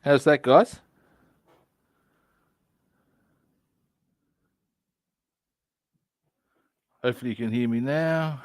How's that, guys? Hopefully you can hear me now.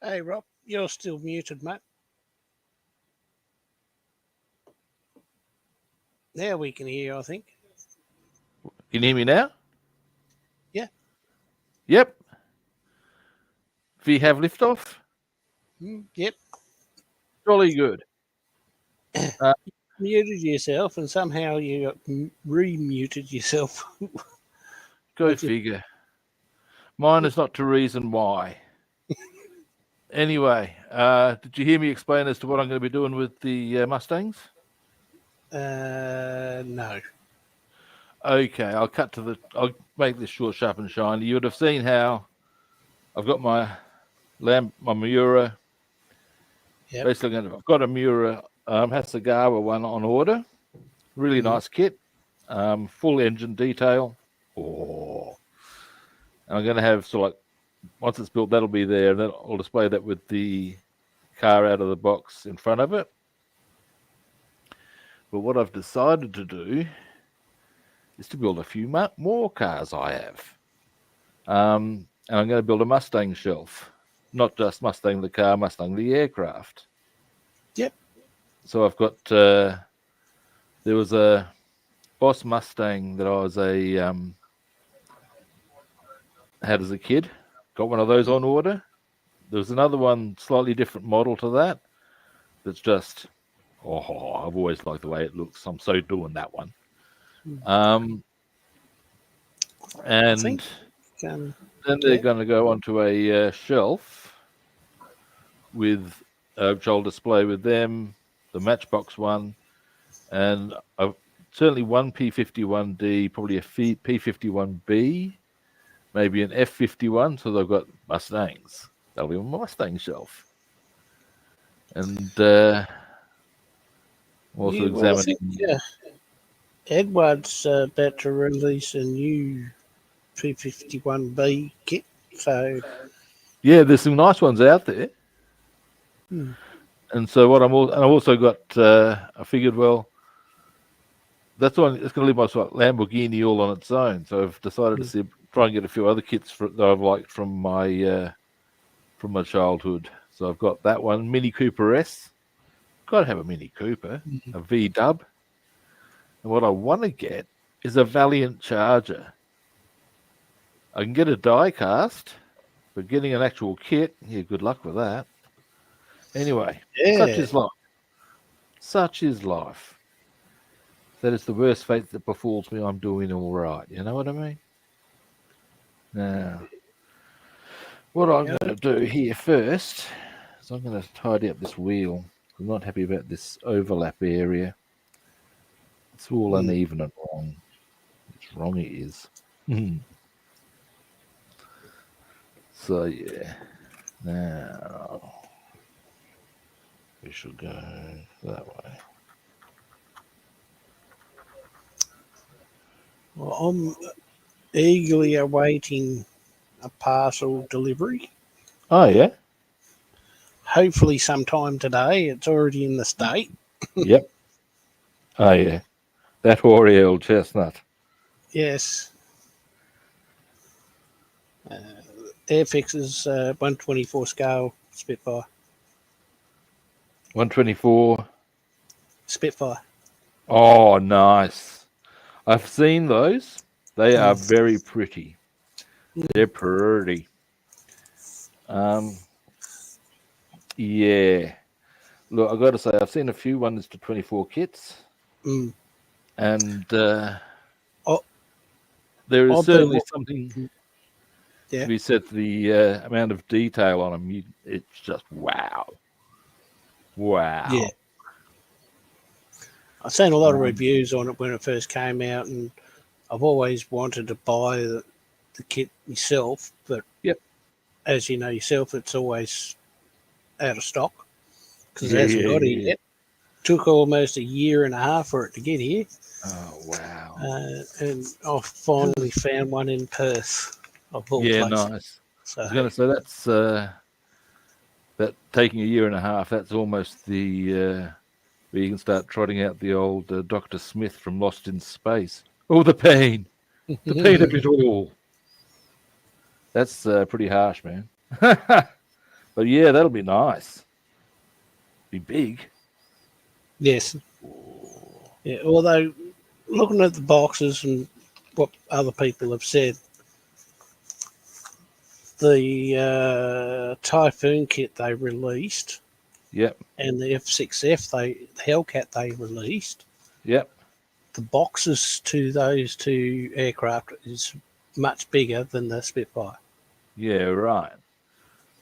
Hey, Rob, you're still muted, mate. Now we can hear you, I think. Can you hear me now? Yeah. Yep. We have liftoff. Yep. Jolly good. Muted yourself and somehow you re-muted yourself. Go figure. Mine is not to reason why. Anyway, did you hear me explain as to what I'm going to be doing with the Mustangs? No. Okay, I'll make this short, sharp, and shiny. You would have seen how I've got my Miura. Yep. Basically, I've got a Miura Hasegawa one on order. Really nice kit. Full engine detail. Oh. And I'm going to have sort of like, once it's built, that'll be there, and then I'll display that with the car out of the box in front of it. But what I've decided to do is to build a few more cars I have. And I'm going to build a Mustang shelf, not just Mustang the car, Mustang the aircraft. Yep. So I've got there was a Boss Mustang that I was had as a kid. Got one of those on order. There was another one, slightly different model to that. That's just I've always liked the way it looks. I'm so doing that one. I And think. then they're going to go onto a shelf with a Joel display with them, the Matchbox one, and certainly one P51D, probably a P51B, maybe an F51. So they've got Mustangs. That'll be on my Mustang shelf. And also examining. Edward's about to release a new P51B kit. So Yeah, there's some nice ones out there. And so what I've also got, I figured, well, that's one. It's going to leave my Lamborghini all on its own. So I've decided to try and get a few other kits that I've liked from my childhood. So I've got that one, Mini Cooper S. Got to have a Mini Cooper, a V Dub. And what I want to get is a Valiant Charger. I can get a die cast, but getting an actual kit, good luck with that. Anyway, such is life. Such is life. That is the worst fate that befalls me. I'm doing all right. You know what I mean? Now, what I'm going to do here first is I'm going to tidy up this wheel. I'm not happy about this overlap area. It's all uneven and wrong. It's wrong it is. So, yeah. Now, we should go that way. Well, I'm eagerly awaiting a parcel delivery. Oh, yeah? Hopefully sometime today. It's already in the state. Yep. Oh, yeah. That hoary old chestnut. Yes. Airfix's 124 scale Spitfire. 124. Spitfire. Oh, nice. I've seen those. They are very pretty. They're pretty. Yeah. Look, I've got to say, I've seen a few 1-24 kits. And there is certainly something to be said for the amount of detail on them. It's just wow. Wow. Yeah. I've seen a lot of reviews on it when it first came out, and I've always wanted to buy the kit myself, but as you know yourself, it's always out of stock because it hasn't got here yet. Took almost a year and a half for it to get here. Oh, wow. And I finally found one in Perth. Of all places. Nice. So, I was going to say that's that taking a year and a half. That's almost the where you can start trotting out the old Dr. Smith from Lost in Space. Oh, the pain of it all. That's pretty harsh, man. But yeah, that'll be nice. Be big. Yes. Yeah. Although looking at the boxes and what other people have said, the Typhoon kit they released, and the F6F the Hellcat they released, the boxes to those two aircraft is much bigger than the Spitfire. Yeah, right.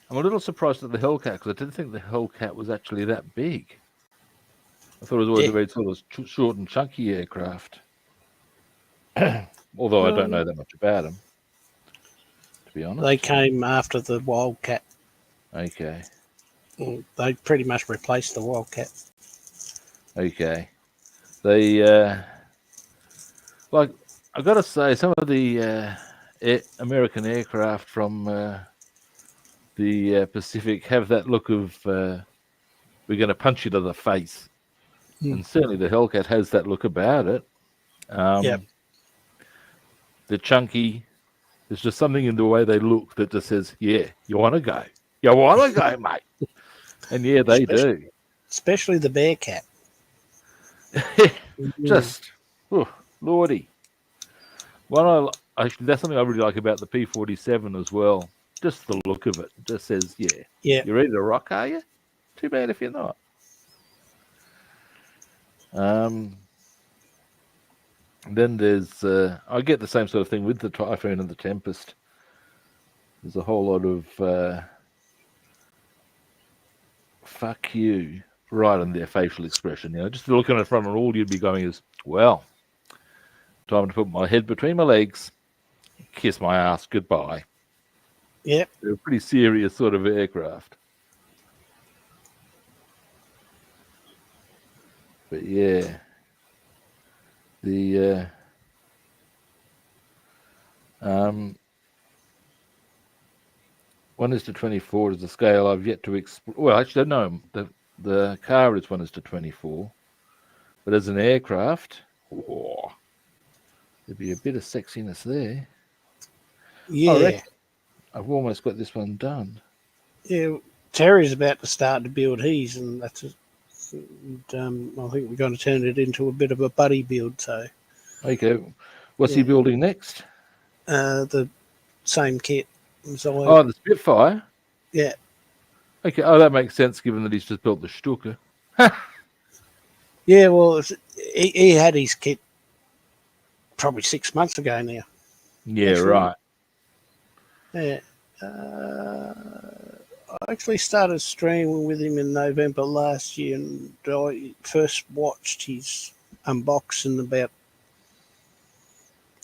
I'm a little surprised at the Hellcat because I didn't think the Hellcat was actually that big. I thought it was always a very sort of short and chunky aircraft. Although I don't know that much about them, to be honest. They came after the Wildcat. Okay. They pretty much replaced the Wildcat. Okay. They, like, I've got to say, some of the American aircraft from the Pacific have that look of we're going to punch you to the face. And certainly the Hellcat has that look about it. They're chunky. There's just something in the way they look that just says, yeah, you want to go. You want to go, mate. And yeah, they do. especially the Bearcat. Just, lordy. Actually, that's something I really like about the P-47 as well. Just the look of it. Just says, yeah, you're ready to rock, are you? Too bad if you're not. Then there's, I get the same sort of thing with the Typhoon and the Tempest. There's a whole lot of fuck you right in their facial expression. Just looking at it from all you'd be going is, well, time to put my head between my legs, kiss my ass goodbye. Yep. They're a pretty serious sort of aircraft. But yeah, the 1:24 is the scale I've yet to explore. Well, actually, no, the car is 1:24, but as an aircraft, there'd be a bit of sexiness there. Yeah, I've almost got this one done. Yeah, Terry's about to start to build his, and that's I think we're going to turn it into a bit of a buddy build. So, okay, what's he building next? The same kit. Oh, the Spitfire. Yeah. Okay. Oh, that makes sense given that he's just built the Stuka. Yeah. Well, he had his kit probably 6 months ago now. Yeah. Actually, right. Yeah. I actually started streaming with him in November last year, and I first watched his unboxing about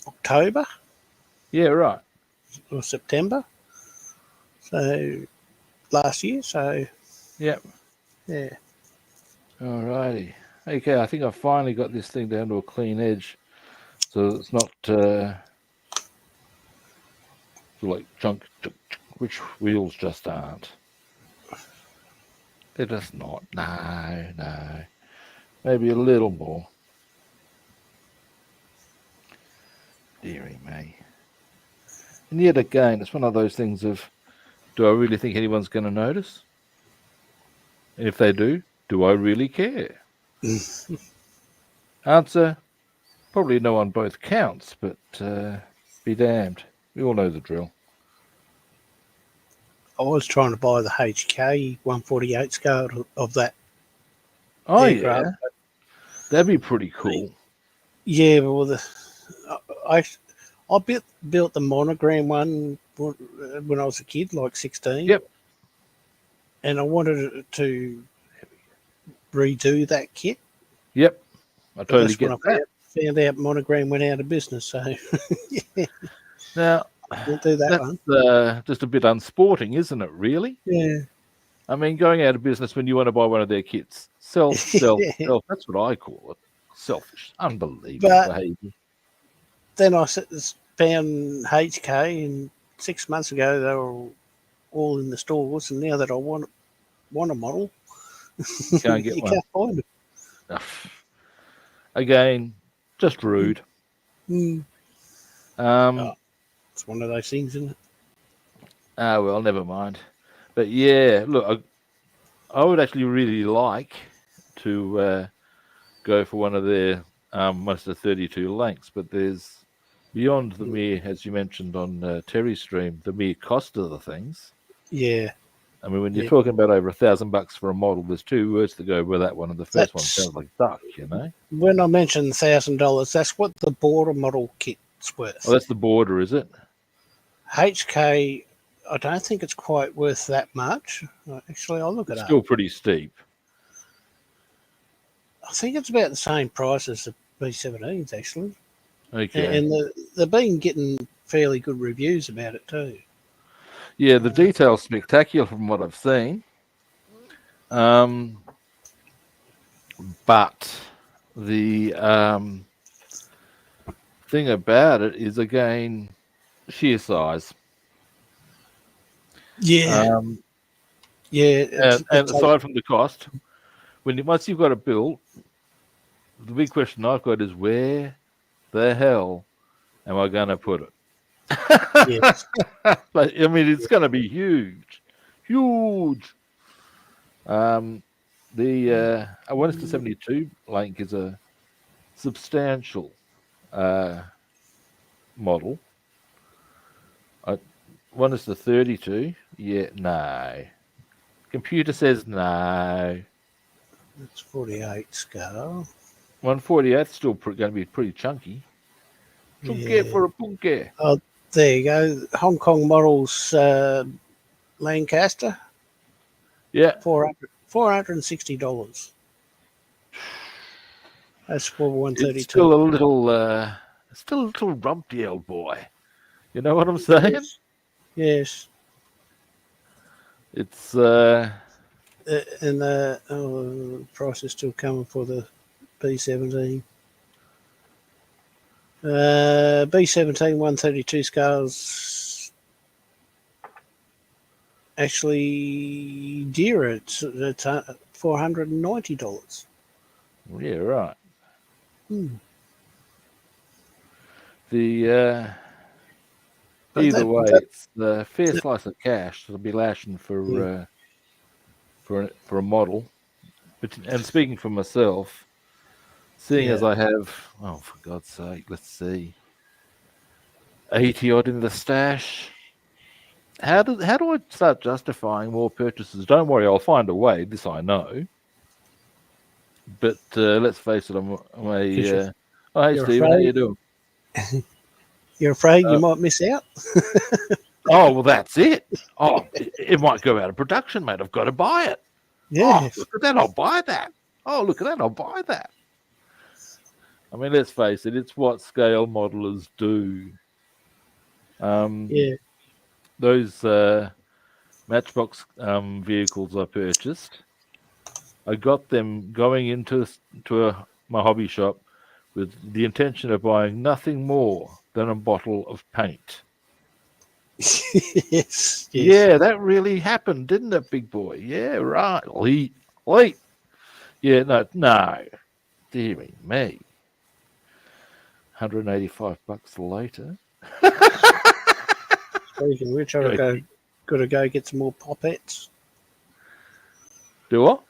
October. Yeah, right. Or September. So last year. So yep. Yeah. Alrighty. Okay, I think I've finally got this thing down to a clean edge, so it's not like chunk, which wheels just aren't. They're just not. No. Maybe a little more. Deary me. And yet again, it's one of those things of, do I really think anyone's going to notice? And if they do I really care? Answer, probably no on both counts, but be damned. We all know the drill. I was trying to buy the HK 148 scale of that. Oh, aircraft. Yeah. That'd be pretty cool. Yeah, well, I built the monogram one when I was a kid, like 16. Yep. And I wanted to redo that kit. Yep. I totally get that. Found out monogram went out of business, so yeah. Now, we'll do that one. Just a bit unsporting, isn't it, really? Yeah. I mean, going out of business when you want to buy one of their kits. Self. That's what I call it. Selfish. Unbelievable behavior. Then I found HK, and 6 months ago they were all in the stores, and now that I want a model, you can't get one. Can't find it. Again, just rude. It's one of those things, isn't it? Well, never mind. But yeah, look, I would actually really like to go for one of their most of the 32 lengths, but there's beyond the mere, as you mentioned on Terry's stream, the mere cost of the things. Yeah. I mean, when you're talking about over $1,000 for a model, there's two words to go with that one, and the first one sounds like duck, you know? When I mentioned $1,000, that's what the border model kit's worth. Oh, that's the border, is it? HK, I don't think it's quite worth that much. Actually, I'll look it up. It's still pretty steep. I think it's about the same price as the B-17s, actually. Okay. And they've been getting fairly good reviews about it too. Yeah, the detail's spectacular from what I've seen. But the thing about it is, again, sheer size. Yeah. And aside from the cost, once you've got it built, the big question I've got is, where the hell am I going to put it? Yes. But I mean, it's going to be huge. The a 1:72 link is a substantial model. 1:32, yeah, no. Computer says no. That's 48 scale. 148 still going to be pretty chunky. Chunky for a punky. Oh, there you go. Hong Kong models Lancaster. Yeah. $460. That's for 132. It's still a little rumpy, old boy. You know what I'm saying? Yes. It's And the price is still coming for the B-17. B-17 132 scales actually dearer. It's $490. yeah, right. But Either way, it's a fair slice of cash that'll be lashing for a model. And speaking for myself, seeing as I have, oh, for God's sake, let's see, 80 odd in the stash. How do I start justifying more purchases? Don't worry, I'll find a way. This I know. But let's face it, I'm a. Oh, hey, Stephen, how you doing? You're afraid you might miss out? Oh, well, that's it. Oh, it might go out of production, mate. I've got to buy it. Yes. Oh, look at that. I'll buy that. Oh, look at that. I'll buy that. I mean, let's face it. It's what scale modelers do. Those Matchbox vehicles I purchased, I got them going into my hobby shop with the intention of buying nothing more than a bottle of paint. Yes. Yeah, that really happened, didn't it, big boy? Yeah, right. Leap. Yeah, no. Dearie me. $185 later. Speaking of which, I've got to go get some more poppets. Do what?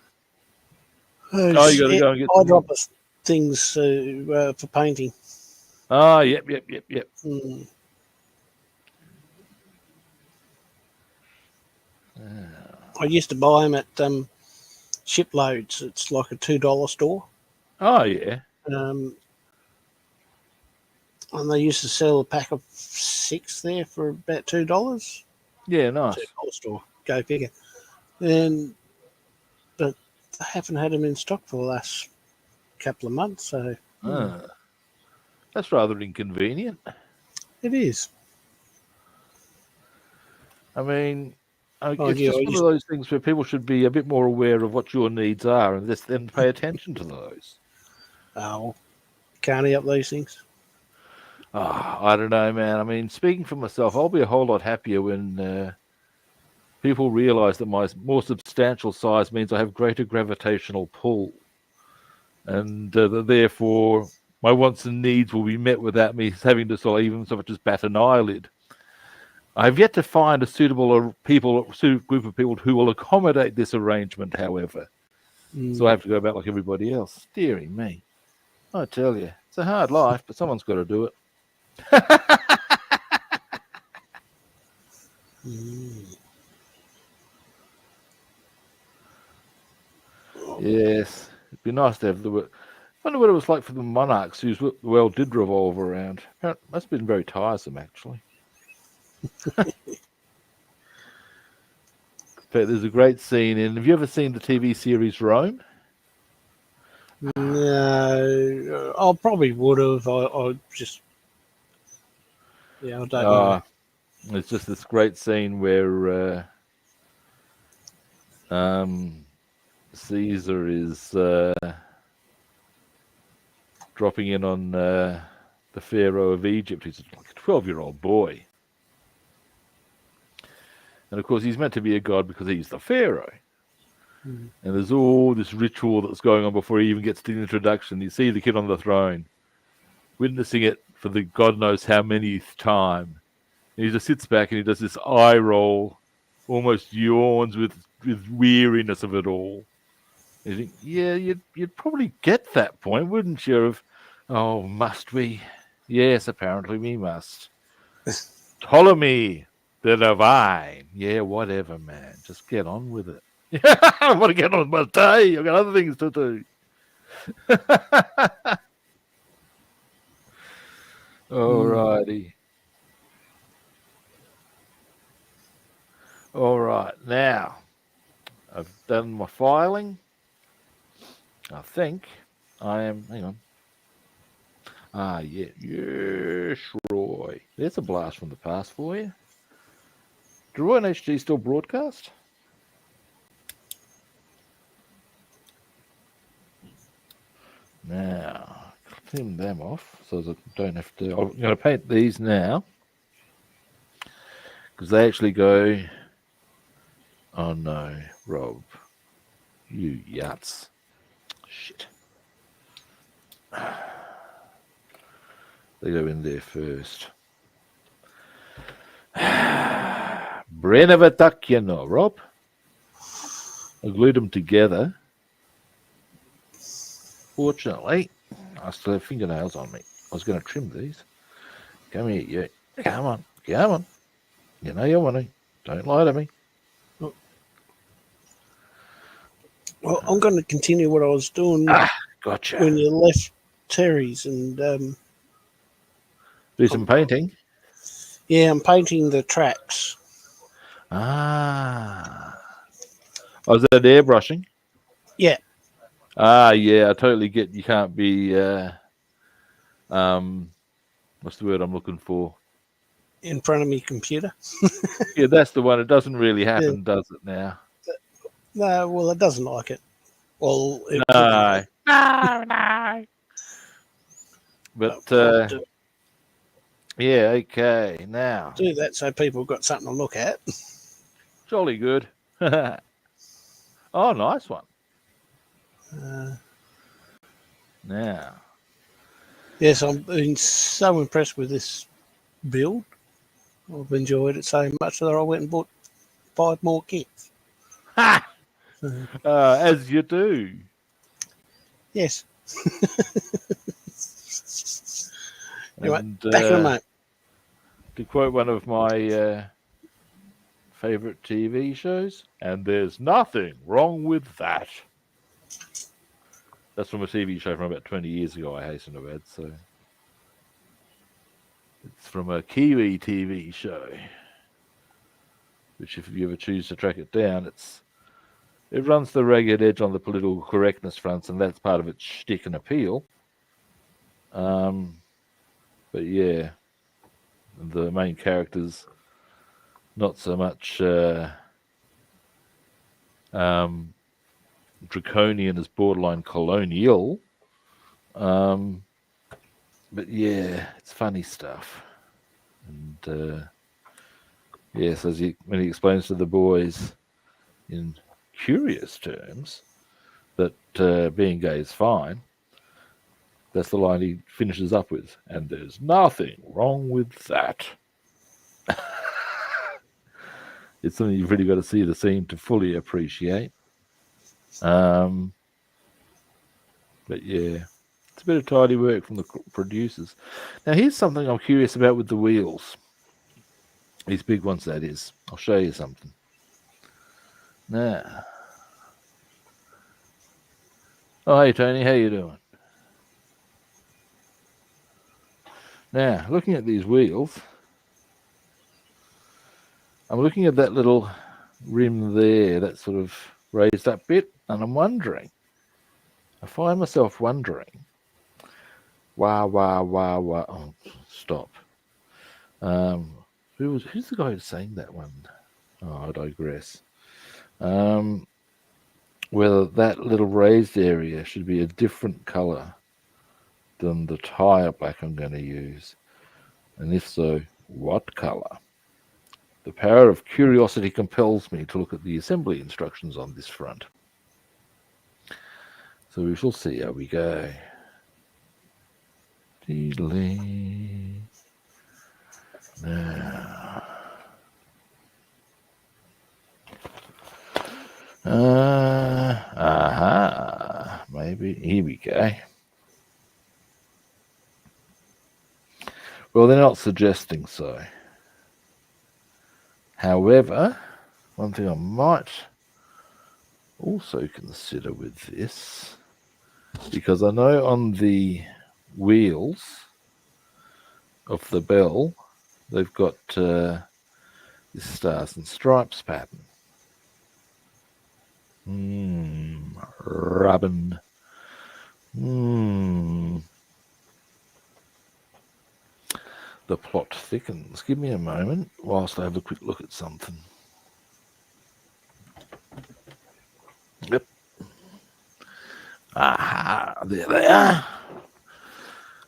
You got to go and get eyedropper things for painting. Oh, yep. I used to buy them at Shiploads. It's like a $2 store. Oh, yeah. And they used to sell a pack of 6 there for about $2. Yeah, nice. $2 store. Go figure. But I haven't had them in stock for the last couple of months. So that's rather inconvenient. It is. I mean, it's just one of those things where people should be a bit more aware of what your needs are and just then pay attention to those. Oh, can't help these things. Oh, I don't know, man. I mean, speaking for myself, I'll be a whole lot happier when people realize that my more substantial size means I have greater gravitational pull. And therefore, my wants and needs will be met without me having to sort of even so much as bat an eyelid. I have yet to find a suitable group of people who will accommodate this arrangement, however. So I have to go about like everybody else. Dearie me. I tell you, it's a hard life, but someone's got to do it. Yes, it'd be nice to have the. I wonder what it was like for the monarchs whose world did revolve around. It must have been very tiresome, actually. But there's a great scene in. Have you ever seen the TV series Rome? No, I probably would have. I just. Yeah, I don't know. It's just this great scene where Caesar is dropping in on the Pharaoh of Egypt. He's like a 12-year-old boy. And of course, he's meant to be a god because he's the Pharaoh. And there's all this ritual that's going on before he even gets to the introduction. You see the kid on the throne, witnessing it for the God knows how many time. And he just sits back and he does this eye roll, almost yawns with weariness of it all. You think, yeah, you'd probably get that point, wouldn't you? Of, oh, must we? Yes, apparently we must. Ptolemy the Divine. Yeah, whatever, man. Just get on with it. I want to get on with my day. I've got other things to do. Alrighty. All right. Now, I've done my filing. I think I am. Hang on. Ah, yeah. Yes, Roy. There's a blast from the past for you. Do Roy and HG still broadcast? Now, trim them off so that I don't have to. I'm going to paint these now because they actually go. Oh no, Rob. You yuts. Shit. They go in there first. Brenevatak, you know, Rob. I glued them together. Fortunately, I still have fingernails on me. I was going to trim these. Come here, you. Come on. Come on. You know you want to. Don't lie to me. Well, I'm going to continue what I was doing Gotcha. when you left Terry's and do some painting. Yeah, I'm painting the tracks. Ah. Oh, is that airbrushing? Yeah. Ah, yeah, I totally get you can't be what's the word I'm looking for? In front of me computer. Yeah, that's the one. It doesn't really happen, Yeah. does it now? No, well, it doesn't like it. Well, it No. No. But yeah, okay. Now do that so people have got something to look at. jolly good. Oh, nice one. Now. Yes, I've been so impressed with this build. I've enjoyed it so much that I went and bought 5 more kits. Ha! As you do. Yes. Anyway, And back in a moment. to quote one of my favorite TV shows, and there's nothing wrong with that. That's from a TV show from about 20 years ago, I hasten to add. So it's from a Kiwi TV show, which if you ever choose to track it down, it runs the ragged edge on the political correctness fronts, and that's part of its shtick and appeal. But yeah, the main character's not so much draconian as borderline colonial. But yeah, it's funny stuff. And yes, when he explains to the boys in curious terms that being gay is fine, that's the line he finishes up with. And there's nothing wrong with that. It's something you've really got to see the scene to fully appreciate. But yeah, it's a bit of tidy work from the producers. Now, here's something I'm curious about with the wheels. These big ones, that is. I'll show you something. Now. Oh, hey, Tony, how you doing? Now, looking at these wheels, I'm looking at that little rim there, that sort of raised up bit, and I'm wondering, I find myself wondering, oh, stop. Who's the guy who's saying that one? Oh, I digress. Whether that little raised area should be a different color than the tire black I'm going to use, and if so, what color? The power of curiosity compels me to look at the assembly instructions on this front. So we shall see how we go. Now. Aha. Here we go. Well, they're not suggesting so. However, one thing I might also consider with this, because I know on the wheels of the Belle, they've got this stars and stripes pattern. Rubbin. The plot thickens. Give me a moment whilst I have a quick look at something. Yep. Aha, there they are.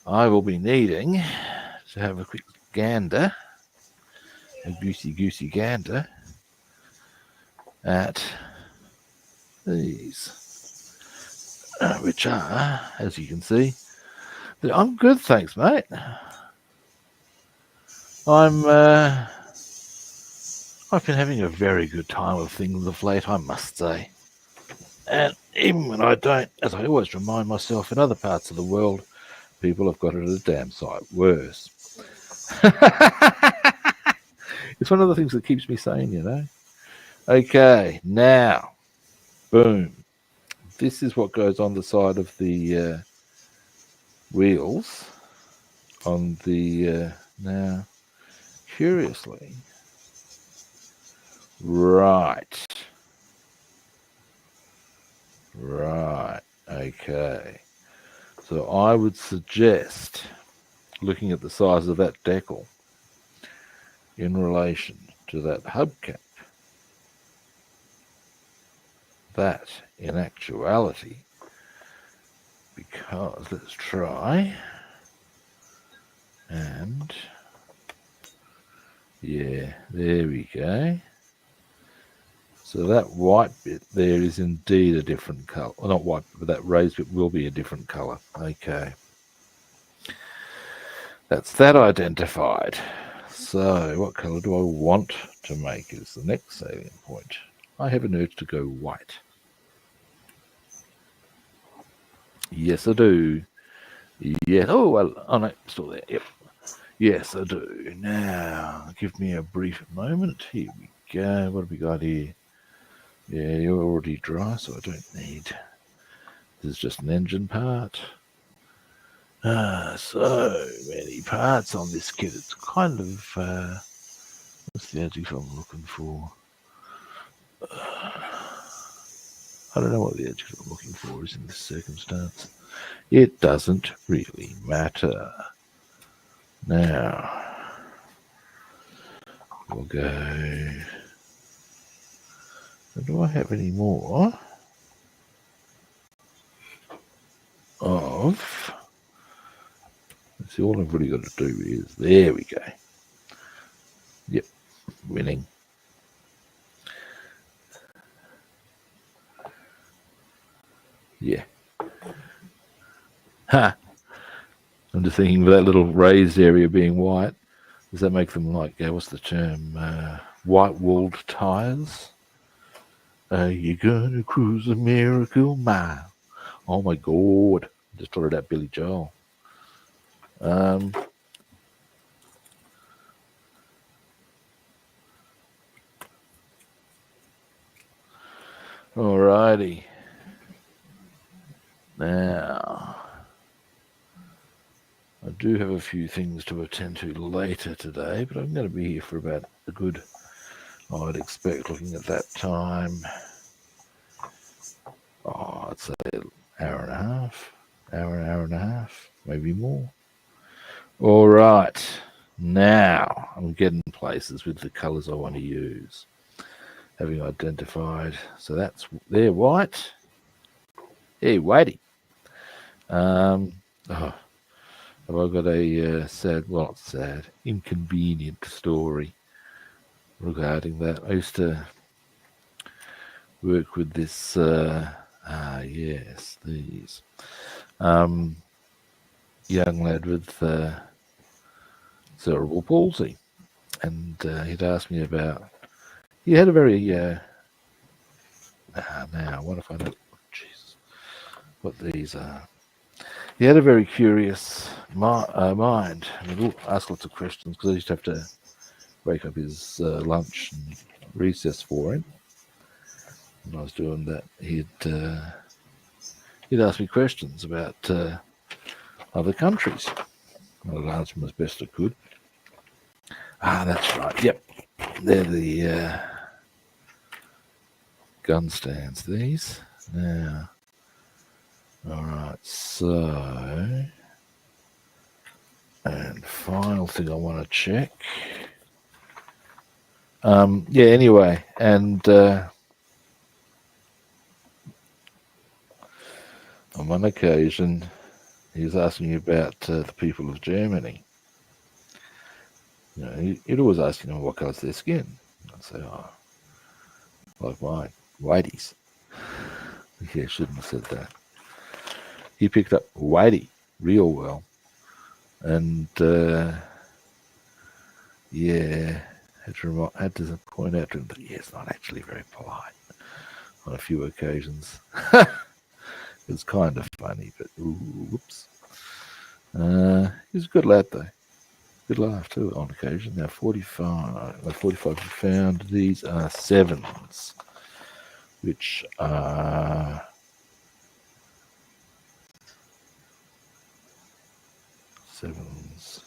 I will be needing to have a quick gander, a goosey gander, at these, which are, as you can see, I'm good, thanks, mate. I've been having a very good time with things of late, I must say. And even when I don't, as I always remind myself, in other parts of the world, people have got it a damn sight worse. It's one of the things that keeps me sane, you know. Okay, now, boom. This is what goes on the side of the wheels. On the, now, curiously, right, okay. So I would suggest looking at the size of that decal in relation to that hubcap. That, in actuality, because let's try, and yeah, there we go. So that white bit there is indeed a different colour. Well, not white, but that raised bit will be a different colour. Okay. That's that identified. So what colour do I want to make is the next salient point. I have an urge to go white. Yes, I do. Yeah. Oh, well, oh no, still there. Yep. Yes, I do. Now, give me a brief moment. Here we go. What have we got here? Yeah, you're already dry, so I don't need. This is just an engine part. So many parts on this kit. It's kind of what's the adjective I'm looking for? I don't know what the adjective I'm looking for is in this circumstance. It doesn't really matter. Now we'll go. Do I have any more of? Let's see, all I've really got to do is, there we go. Yep, winning. Yeah. Ha! I'm just thinking of that little raised area being white. Does that make them like, what's the term? White-walled tires? Are you gonna cruise a miracle mile? Oh my God. Just thought of that Billy Joel. Alrighty. Now, I do have a few things to attend to later today, but I'm going to be here for about a good, I'd expect, looking at that time, I'd say an hour and a half, maybe more. All right, now I'm getting places with the colours I want to use, having identified. So that's, they're white. Hey, whitey. Have I got a sad, well, not sad, inconvenient story regarding that? I used to work with this, yes, these, young lad with cerebral palsy. And he'd asked me about, he had a very, now, what if I don't, Jesus. what these are. He had a very curious mind. I mean, he'd ask lots of questions because I used to have to break up his lunch and recess for him. When I was doing that, he'd ask me questions about other countries. I'd answer them as best I could. Ah, that's right. Yep, they're the gun stands. These now. All right, so, and final thing I want to check. Yeah, anyway, and on one occasion, he was asking me about the people of Germany. You know, he'd always ask, you know, what colour's their skin? I'd say, oh, like mine, whiteys. Yeah, shouldn't have said that. He picked up whitey real well. And, yeah, had to point out to him that, yeah, it's not actually very polite on a few occasions. It's kind of funny, but ooh, whoops. He's a good lad, though. Good laugh, too, on occasion. Now, 45 we found. These are sevens, which are sevens.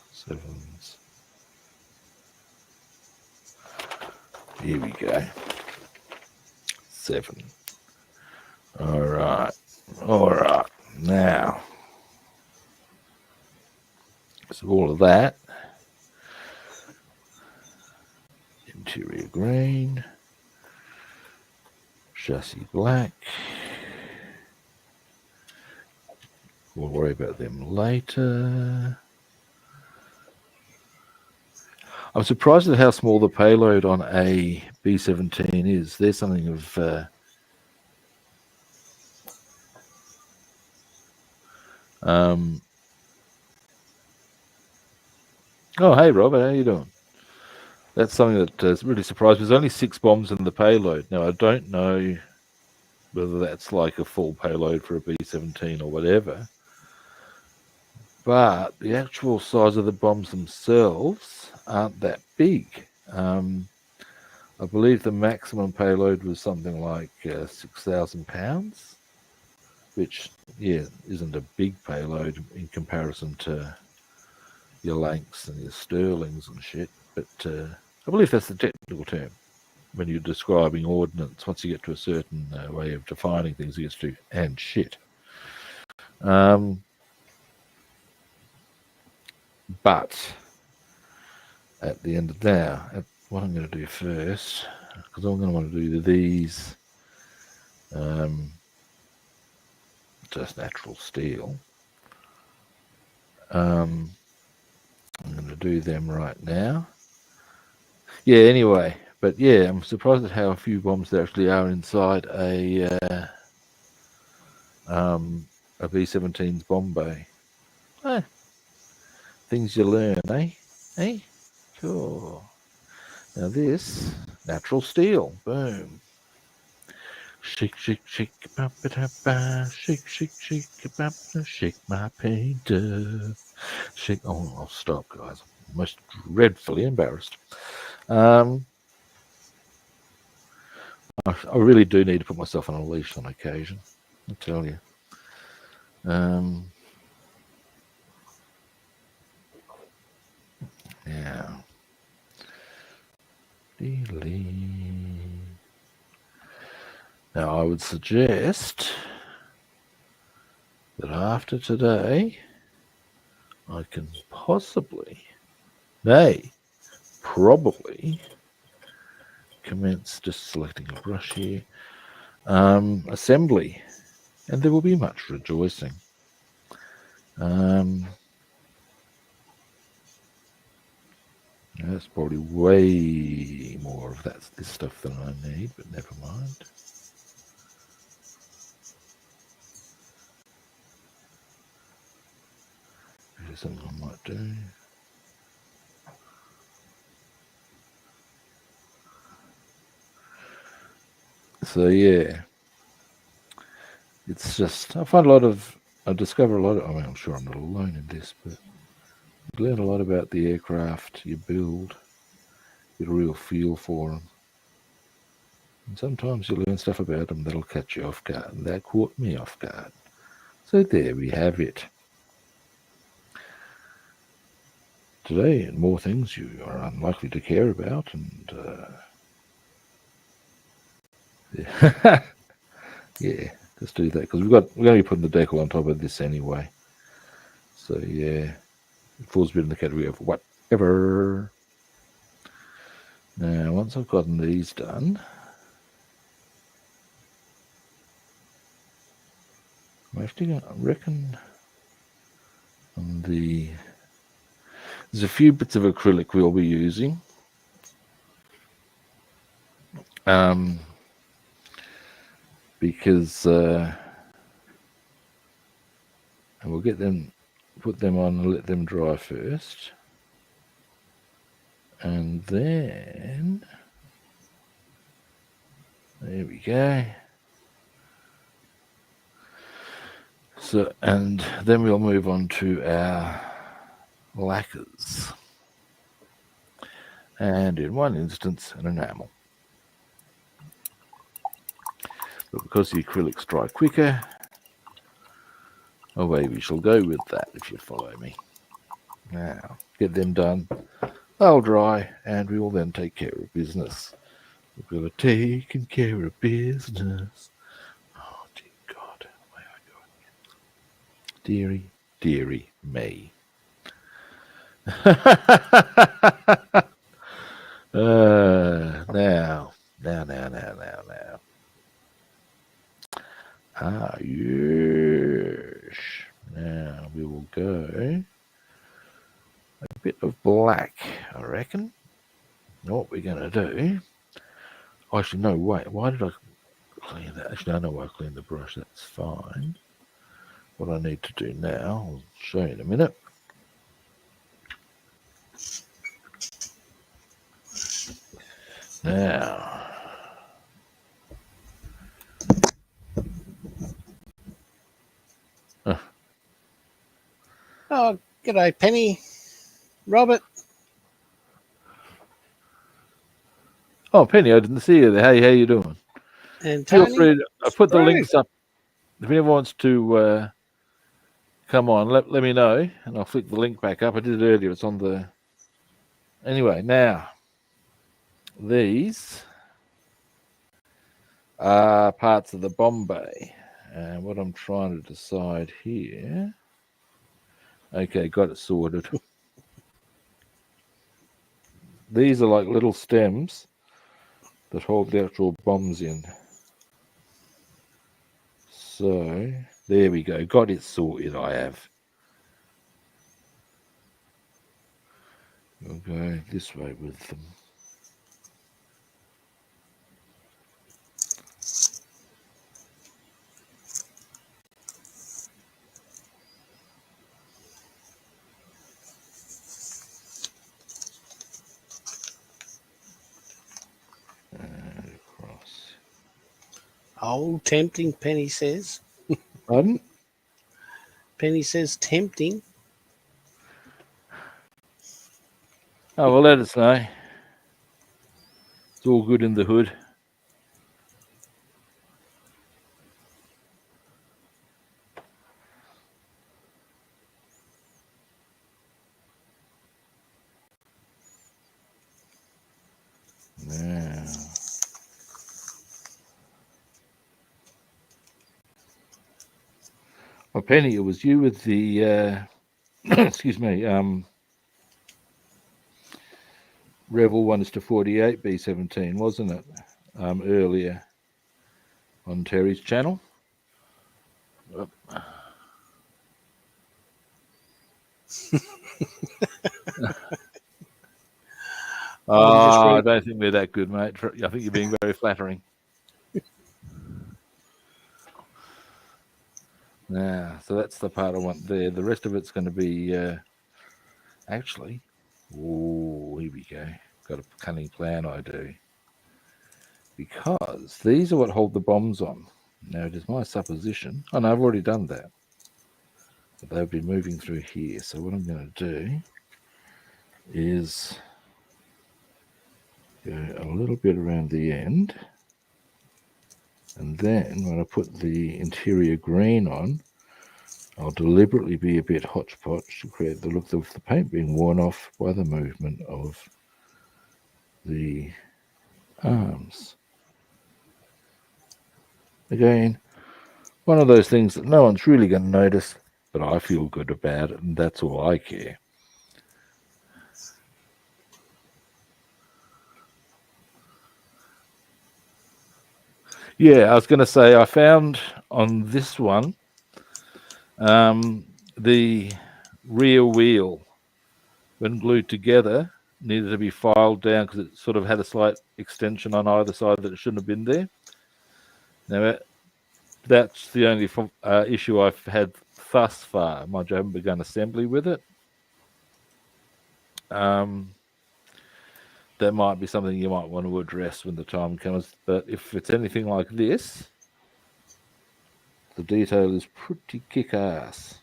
Here we go. 7. All right. Now, so all of that. Interior green. Chassis black. We'll worry about them later. I'm surprised at how small the payload on a B-17 is. There's something of oh, hey, Robert, how you doing? That's something that really surprised me. There's only 6 bombs in the payload. Now, I don't know whether that's like a full payload for a B-17 or whatever, but the actual size of the bombs themselves aren't that big. I believe the maximum payload was something like 6,000 pounds, which, yeah, isn't a big payload in comparison to your Lanks and your Sterlings and shit. But I believe that's the technical term when you're describing ordnance. Once you get to a certain way of defining things, it gets to and shit. But at the end of now, what I'm going to do first, because I'm going to want to do these just natural steel. I'm going to do them right now. Yeah, anyway, but yeah, I'm surprised at how few bombs there actually are inside a B-17's bomb bay. Things you learn, eh? Sure. Now this, natural steel, boom. Shake, shake, shake, ba ba da ba. Shake, shake, shake, ba ba. Shake my paint up. Shake. Oh, I'll stop, guys. I'm most dreadfully embarrassed. I really do need to put myself on a leash on occasion. I tell you. Yeah. Now, I would suggest that after today, I can possibly, probably commence just selecting a brush here, assembly, and there will be much rejoicing. That's probably way more of this stuff than I need, but never mind. Here's something I might do. So yeah, It's just, I discover a lot of, I mean, I'm sure I'm not alone in this, but you learn a lot about the aircraft you build, get a real feel for them. And sometimes you learn stuff about them that'll catch you off guard, and that caught me off guard. So there we have it. Today, and more things you are unlikely to care about, and yeah, yeah, just do that because we're going to be putting the decal on top of this anyway. So yeah, it falls a bit in the category of whatever. Now, once I've gotten these done, I reckon on there's a few bits of acrylic we'll be using. Because and we'll put them on and let them dry first. And then, there we go. So, and then we'll move on to our lacquers. And in one instance, an enamel. But because the acrylics dry quicker, away we shall go with that, if you follow me. Now, get them done. They'll dry, and we will then take care of business. We've got taken care of business. Oh, dear God, where are we going? Dearie me. Now. Ah, yes. Now we will go a bit of black, I reckon. What we're going to do. Actually, no, wait. Why did I clean that? Actually, I know why I cleaned the brush. That's fine. What I need to do now, I'll show you in a minute. Now. Oh, g'day, Penny. Robert. Oh, Penny, I didn't see you there. How you doing? And Feel Tony. free. I put the links up. If anyone wants to come on, let me know, and I'll flick the link back up. I did it earlier. It's on the. Anyway, now these are parts of the Bombay, and what I'm trying to decide here. Okay, got it sorted. These are like little stems that hold the actual bombs in. So there we go. Got it sorted. I have. We'll go this way with them. And across. Oh, tempting, Penny says. Pardon? Penny says tempting. Oh, well, let us know. It's all good in the hood. Now. Well, Penny, it was you with the, excuse me, Revell 1:48 B-17, wasn't it? Earlier on Terry's channel. I don't think they're that good, mate. I think you're being very flattering. Now, so that's the part I want there. The rest of it's going to be, actually, oh, here we go. Got a cunning plan I do. Because these are what hold the bombs on. Now it is my supposition. Oh no, I've already done that. But they've been moving through here. So what I'm going to do is go a little bit around the end. And then when I put the interior green on, I'll deliberately be a bit hodgepodge to create the look of the paint being worn off by the movement of the arms. Again, one of those things that no one's really going to notice, but I feel good about it, and that's all I care. Yeah, I was going to say I found on this one the rear wheel, when glued together, needed to be filed down because it sort of had a slight extension on either side that it shouldn't have been there. Now, that's the only issue I've had thus far. Mind you, I haven't begun assembly with it. That might be something you might want to address when the time comes. But if it's anything like this, the detail is pretty kick-ass.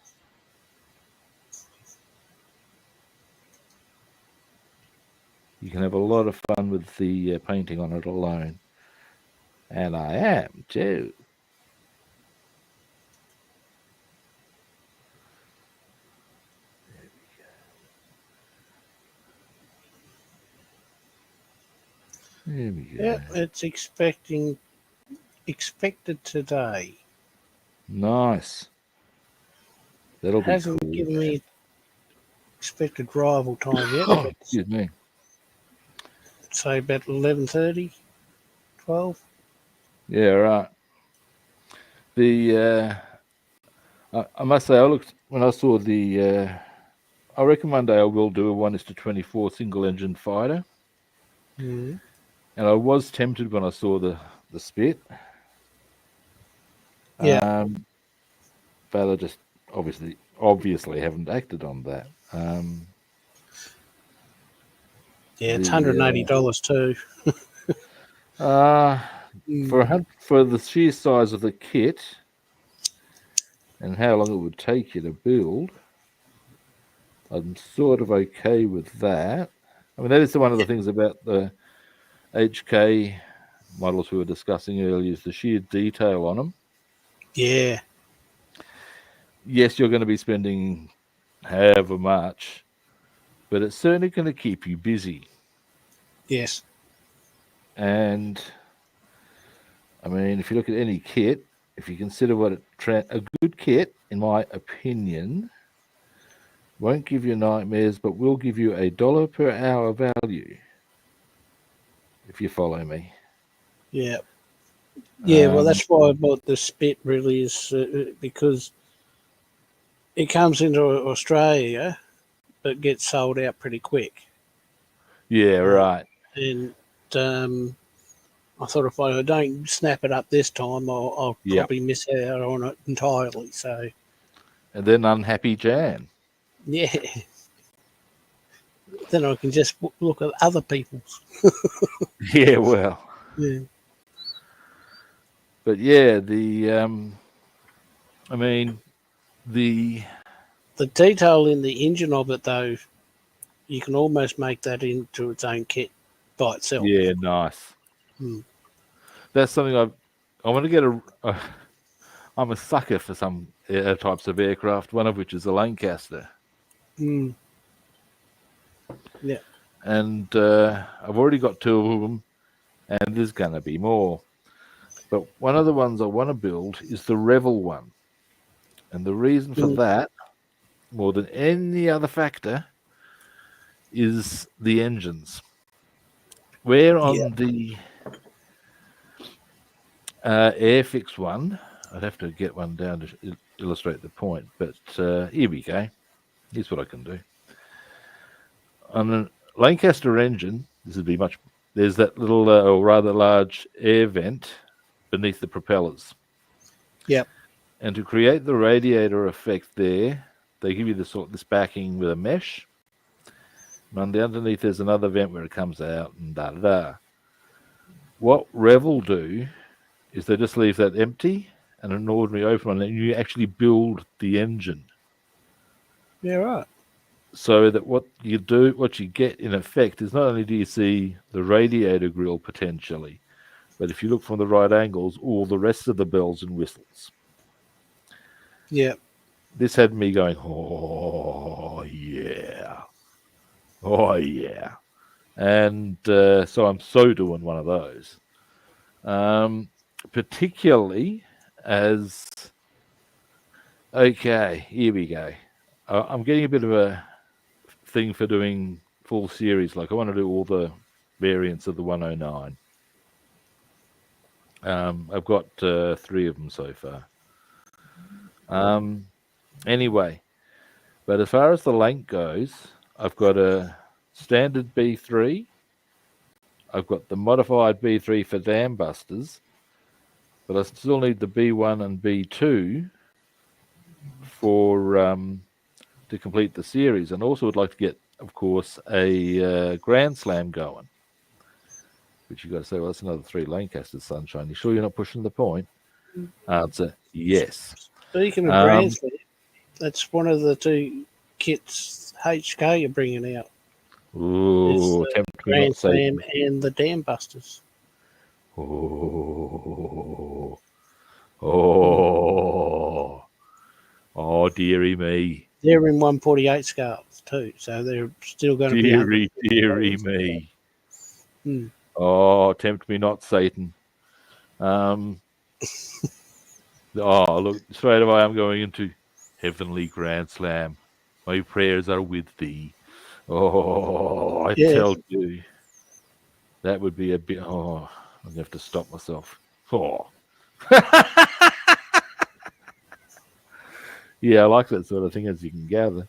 You can have a lot of fun with the painting on it alone. And I am, too. There we go. Yep, it's expected today. Nice. That'll be Hasn't cool. given me expected arrival time yet. Oh, excuse me. Say about 11:30, 12. Yeah, right. I must say, I looked when I saw the. I reckon one day I will do a 1:24 single engine fighter. Mm. And I was tempted when I saw the spit. Yeah. But I just obviously haven't acted on that. Yeah, it's $180 too. For the sheer size of the kit and how long it would take you to build, I'm sort of okay with that. I mean, that is one of the things about the HK models we were discussing earlier, is the sheer detail on them. Yeah. Yes, you're going to be spending however much, but it's certainly going to keep you busy. Yes. And I mean, if you look at any kit, if you consider what a good kit, in my opinion, won't give you nightmares, but will give you $1 per hour value. If you follow me. Yeah. Yeah, well, that's why I bought the spit, really, is because it comes into Australia, but gets sold out pretty quick. Yeah, right. And I thought if I don't snap it up this time, I'll probably miss out on it entirely. So, and then unhappy Jan. Yeah. Then I can just look at other people's. Yeah, well. Yeah. But yeah, I mean, the detail in the engine of it, though, you can almost make that into its own kit by itself. Yeah, nice. That's something I want to get I'm a sucker for some types of aircraft, one of which is a Lancaster. Yeah. And I've already got 2 of them, and there's going to be more. But one of the ones I want to build is the Revell one. And the reason for that, more than any other factor, is the engines. Where on the Airfix one, I'd have to get one down to illustrate the point, but here we go. Here's what I can do. On a Lancaster engine, this would be there's that little or rather large air vent beneath the propellers. Yep. And to create the radiator effect there, they give you this backing with a mesh. And on the underneath, there's another vent where it comes out and da-da-da. What Revell do is they just leave that empty and an ordinary open one, and you actually build the engine. Yeah, right. So that what you get in effect is not only do you see the radiator grill potentially, but if you look from the right angles, all the rest of the bells and whistles. Yeah. This had me going, oh yeah, oh yeah, and so I'm so doing one of those. Particularly as, okay, here we go. I'm getting a bit of a thing for doing full series. Like I want to do all the variants of the 109. I've got 3 of them so far. Anyway, but as far as the length goes, I've got a standard B3. I've got the modified B3 for dam busters, but I still need the B1 and B2 for to complete the series, and also would like to get, of course, a Grand Slam going. Which you got to say, well, that's another 3 Lancaster Sunshine. You sure you're not pushing the point? Answer: yes. Speaking of Grand Slam, that's one of the 2 kits HK you're bringing out. Ooh, the Grand Slam and the Dam Busters. Oh, oh, dearie me. They're in 148 scales too, so they're still going to be. Dearie me. Hmm. Oh, tempt me not, Satan. Oh, look, straight away I'm going into Heavenly Grand Slam. My prayers are with thee. Oh, I tell you, that would be a bit. Oh, I'm going to have to stop myself. Oh. Yeah, I like that sort of thing, as you can gather.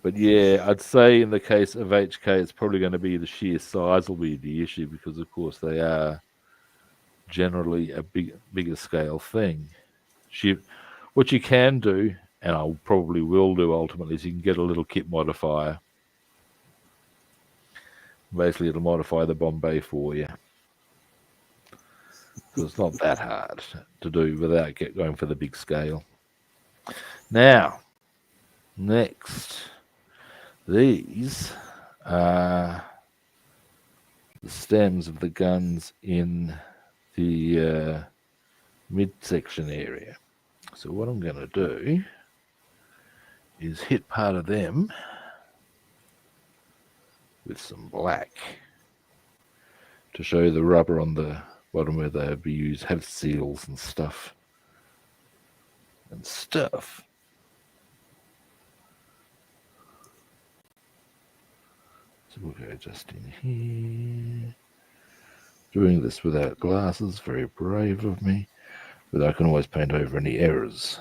But yeah, I'd say in the case of HK, it's probably going to be the sheer size will be the issue, because of course they are generally a bigger scale thing. What you can do, and I probably will do ultimately, is you can get a little kit modifier. Basically, it'll modify the Bombay for you. Because it's not that hard to do without going for the big scale. Now, next, these are the stems of the guns in the midsection area. So what I'm going to do is hit part of them with some black to show the rubber on the bottom where they'll be used, have seals and stuff. So we'll go just in here. Doing this without glasses, very brave of me, but I can always paint over any errors.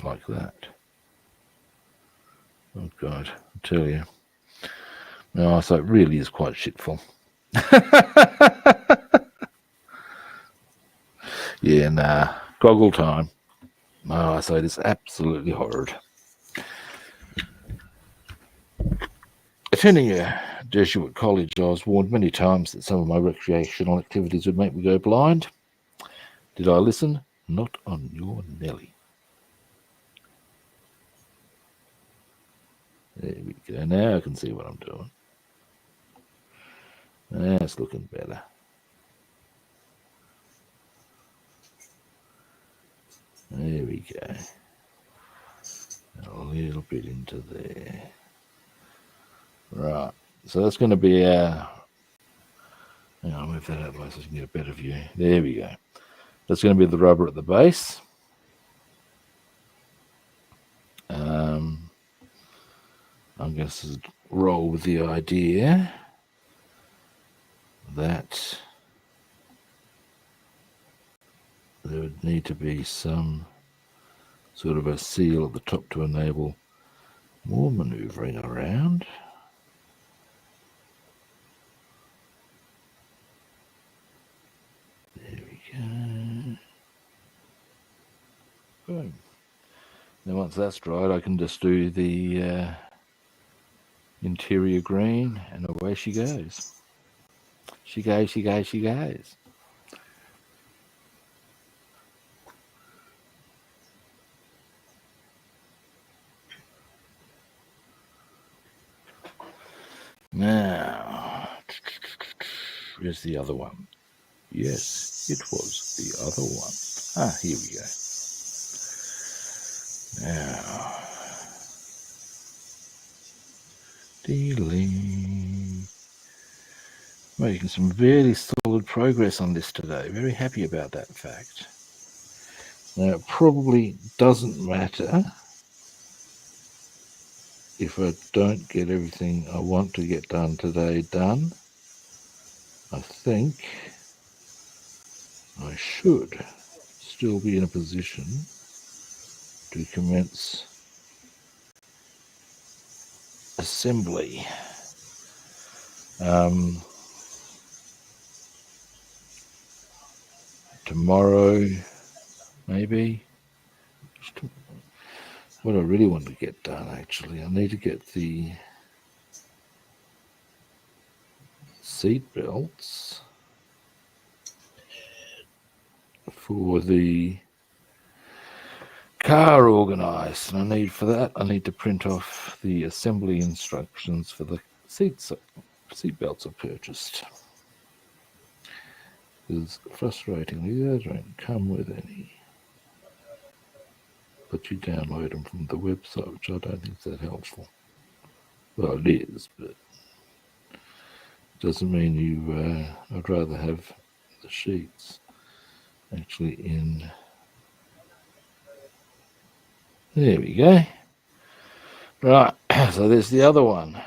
Like that. Oh God, I tell you. No, so it really is quite shitful. Yeah, nah. Goggle time. Oh, so it is absolutely horrid. Attending a Jesuit college, I was warned many times that some of my recreational activities would make me go blind. Did I listen? Not on your Nelly. There we go. Now I can see what I'm doing. That's looking better. There we go. A little bit into there. Right. So that's going to be our... I'll move that out of the way so you can get a better view. There we go. That's going to be the rubber at the base. I'm going to roll with the idea that there would need to be some sort of a seal at the top to enable more maneuvering around. There we go. Boom. Then once that's dried, I can just do the interior green, and away she goes. She goes, she goes, she goes. Now, where's the other one? Yes, it was the other one. Ah, here we go. Now, delete. Making some very solid progress on this today. Very happy about that fact. Now, it probably doesn't matter if I don't get everything I want to get done today done. I think I should still be in a position to commence assembly. Tomorrow, maybe. What I really want to get done, actually, I need to get the seat belts for the car organised, and for that I need to print off the assembly instructions for the seat belts I purchased. Because frustratingly, those don't come with any, but you download them from the website, which I don't think is that helpful. Well, it is, but it doesn't mean you. I'd rather have the sheets actually in. There we go. Right, so there's the other one.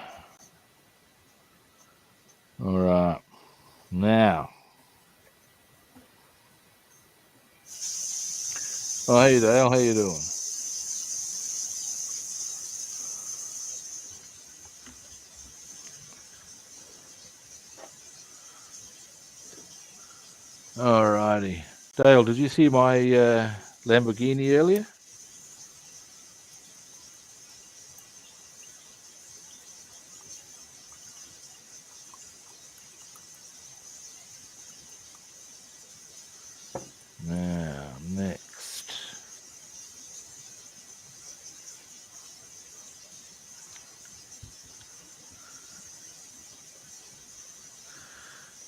All right, now. Oh, hey Dale, how you doing? Alrighty. Dale, did you see my Lamborghini earlier? Now, next.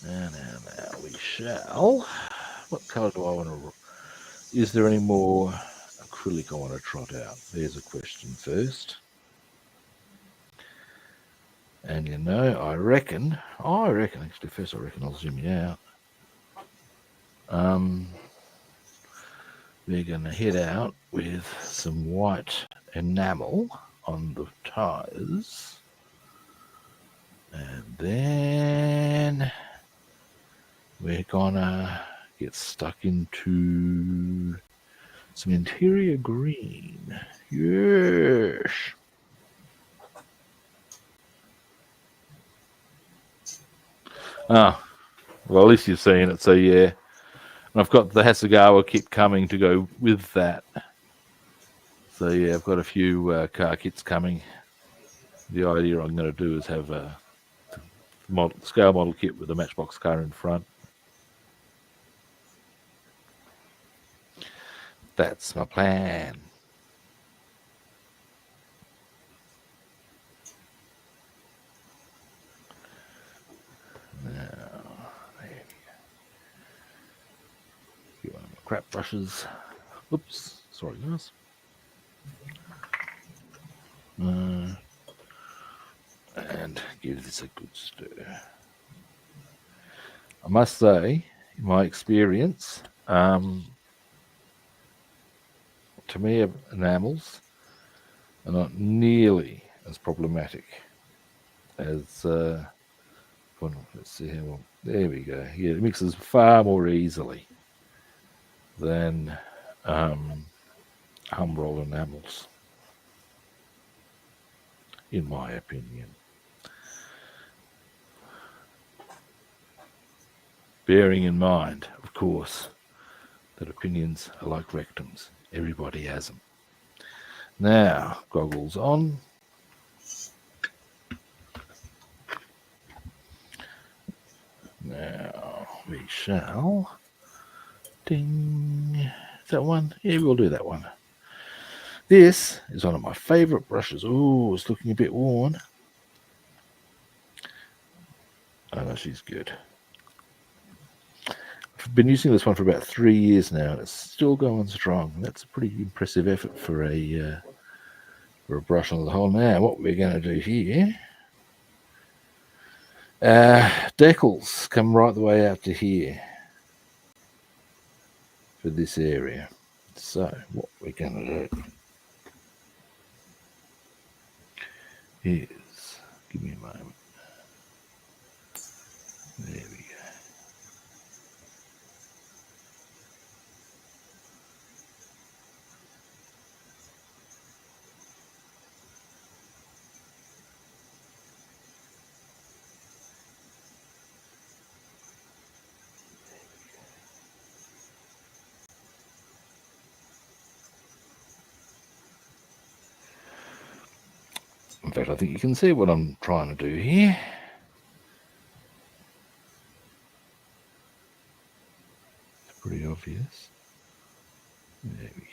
Now, we shall. What colour do I want to... Is there any more acrylic I want to trot out? There's a question first. And you know, I reckon, actually first I reckon I'll zoom you out. We're going to head out with some white enamel on the tyres. And then we're gonna get stuck into some interior green. Yes. Ah, well, at least you're seeing it, so yeah. And I've got the Hasegawa kit coming to go with that. So yeah, I've got a few car kits coming. The idea I'm going to do is have a scale model kit with a Matchbox car in front. That's my plan. Now, there we go. Get one of my crap brushes. Oops, sorry guys. And give this a good stir. I must say, in my experience, to me, enamels are not nearly as problematic as. Let's see how well. There we go. Yeah, it mixes far more easily than Humbrol enamels, in my opinion. Bearing in mind, of course, that opinions are like rectums. Everybody has them. Now, goggles on. Now we shall. Ding. Is that one? Yeah, we'll do that one. This is one of my favourite brushes. Oh, it's looking a bit worn. Oh, no, she's good. I've been using this one for about 3 years now, and it's still going strong. That's a pretty impressive effort for a brush on the whole. Now, what we're going to do here, decals come right the way out to here for this area. So, what we're going to do is, give me a moment. There we go. In fact, I think you can see what I'm trying to do here. It's pretty obvious. There we go.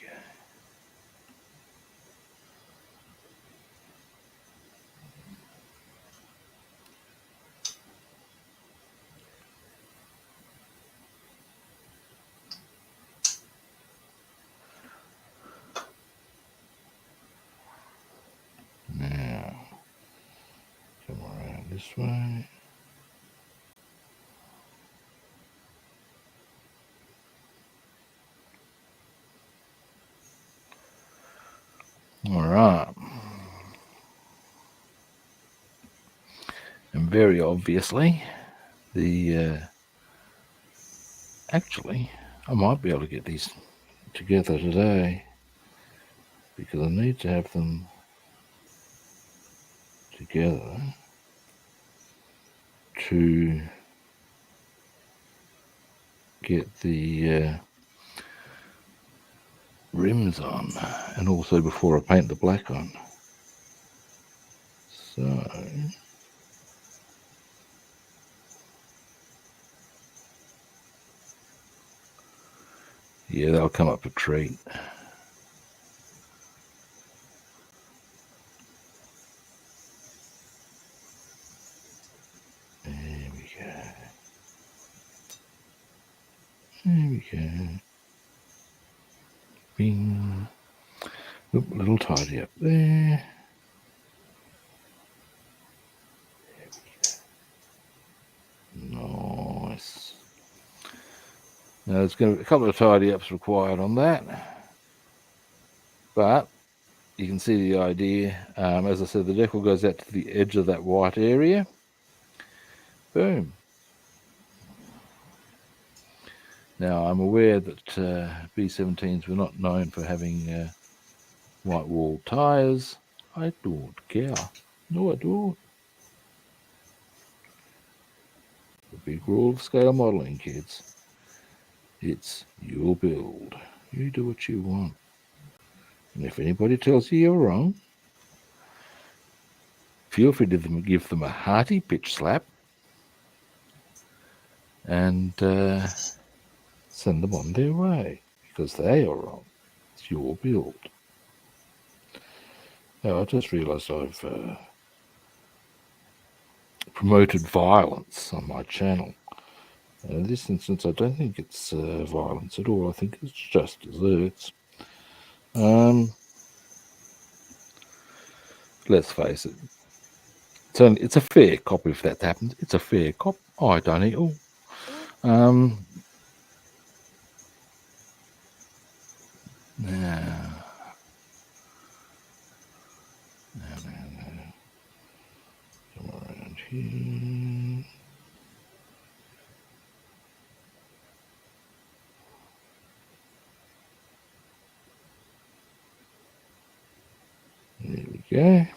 Now, come around this way. All right. And very obviously, actually, I might be able to get these together today because I need to have them together to get the rims on, and also before I paint the black on. So yeah, they'll come up a treat. There we go. There we go. Bing. Oop, a little tidy up there. Nice. Now there's going to be a couple of tidy ups required on that, but you can see the idea. As I said, the decal goes out to the edge of that white area. Boom. Now I'm aware that B-17s were not known for having white wall tyres. I don't care. No, I don't. The big rule of scale modelling, kids. It's your build. You do what you want. And if anybody tells you you're wrong, feel free to give them a hearty pitch slap and send them on their way, because they are wrong. It's your build. Now, I just realised I've promoted violence on my channel. In this instance, I don't think it's violence at all. I think it's just desserts. Let's face it. It's a fair cop if that happens. It's a fair cop. I don't eat all. Now. Come around here. There we go.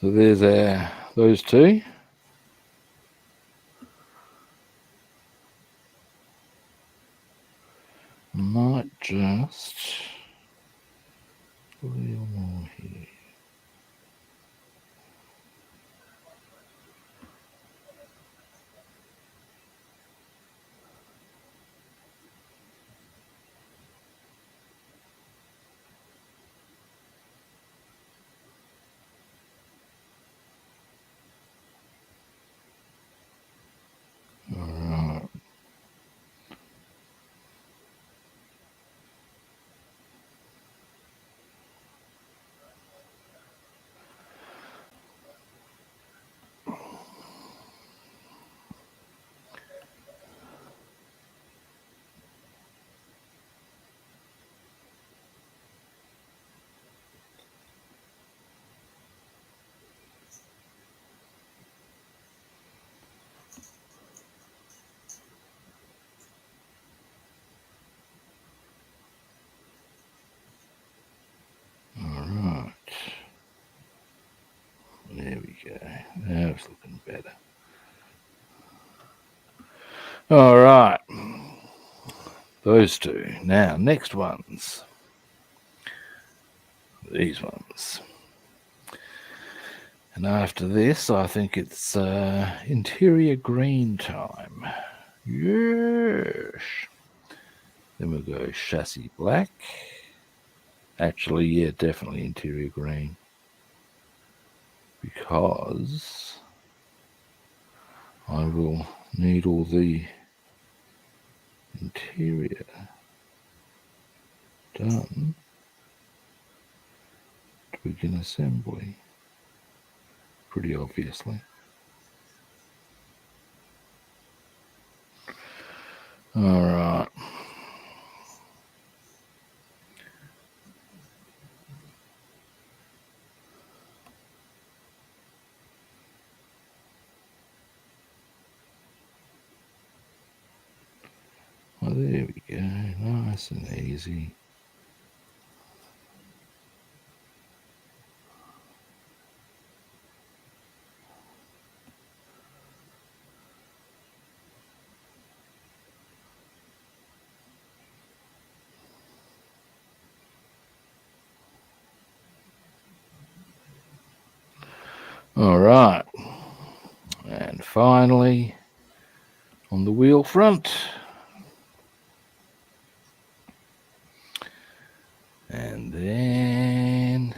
So there's those two. Might just Little more here. Alright. There we go. Now it's looking better. Alright. Those two. Now, next ones. These ones. And after this, I think it's interior green time. Yes. Then we'll go chassis black. Actually, yeah, definitely interior green. Because I will need all the interior done to begin assembly. Pretty obviously. Alright. Well, there we go. Nice and easy. Alright. And finally, on the wheel front. And then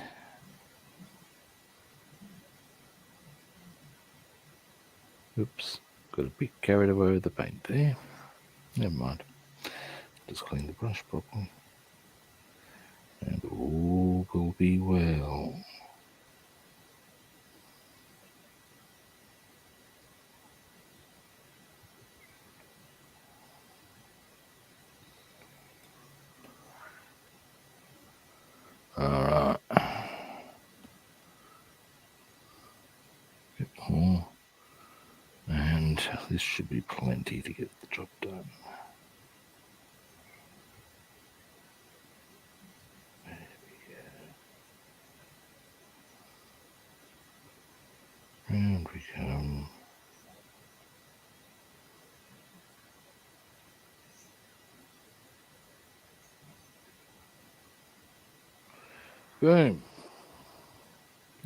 oops, got a bit carried away with the paint there. Never mind. Just clean the brush properly. And all will be well. Alright. Bit more. And this should be plenty to get the job done. There we go. And we come. Boom.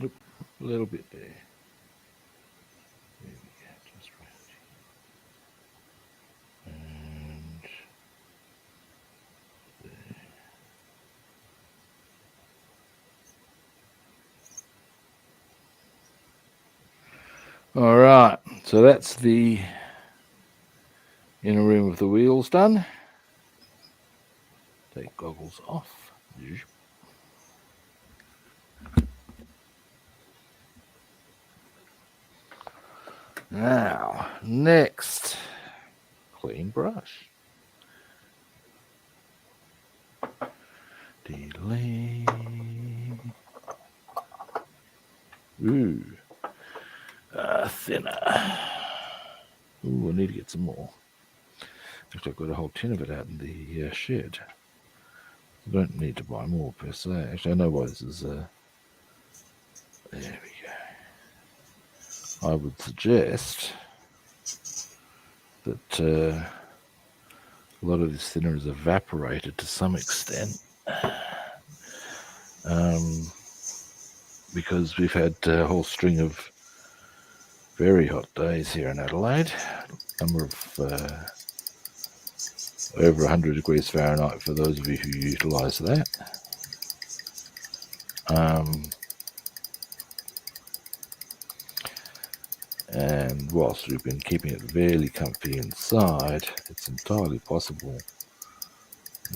Oop, a little bit there. There we go, just right. And there. All right, so that's the inner rim of the wheels done. Take goggles off. Now, next, clean brush. Delay. Ooh, thinner. Ooh, I need to get some more. In fact, I've got a whole tin of it out in the shed. I don't need to buy more per se. Actually, I know why this is. There we go. I would suggest that a lot of this thinner is evaporated to some extent. because we've had a whole string of very hot days here in Adelaide. Number of over 100 degrees Fahrenheit for those of you who utilise that. And whilst we've been keeping it fairly comfy inside, it's entirely possible,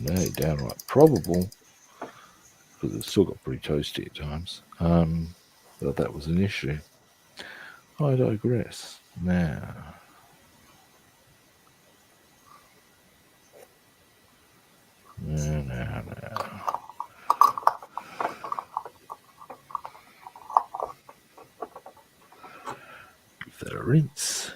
no, downright probable, because it's still got pretty toasty at times, that that was an issue. I digress. Now, give that a rinse.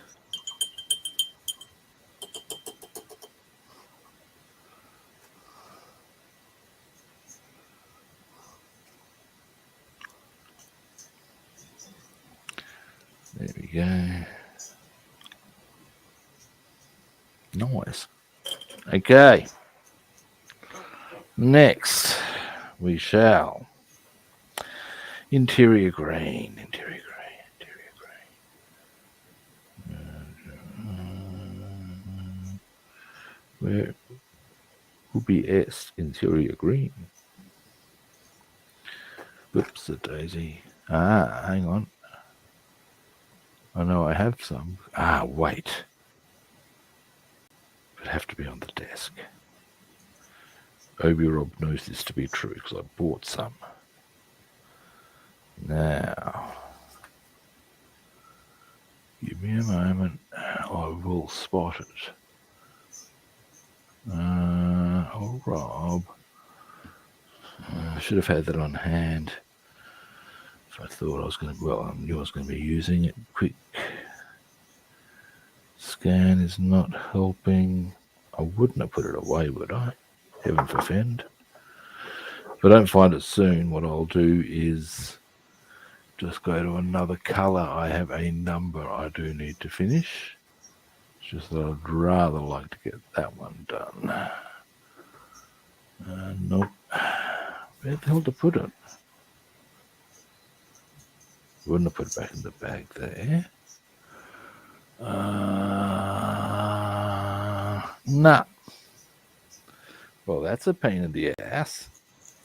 There we go. Nice. Okay. Next, we shall interior green. Where would be S interior green? Whoops, a daisy. Hang on. I know I have some. Wait. It'd have to be on the desk. Obi-Rob knows this to be true because I bought some. Now, give me a moment. I will spot it. Rob. I should have had that on hand. If I thought I was going to, I knew I was going to be using it. Quick scan is not helping. I wouldn't have put it away, would I? Heaven forfend. If I don't find it soon, what I'll do is just go to another colour. I have a number I do need to finish. It's just that I'd rather like to get that one done. Nope. Where the hell to put it? Wouldn't have put it back in the bag there. Nah. Well, that's a pain in the ass.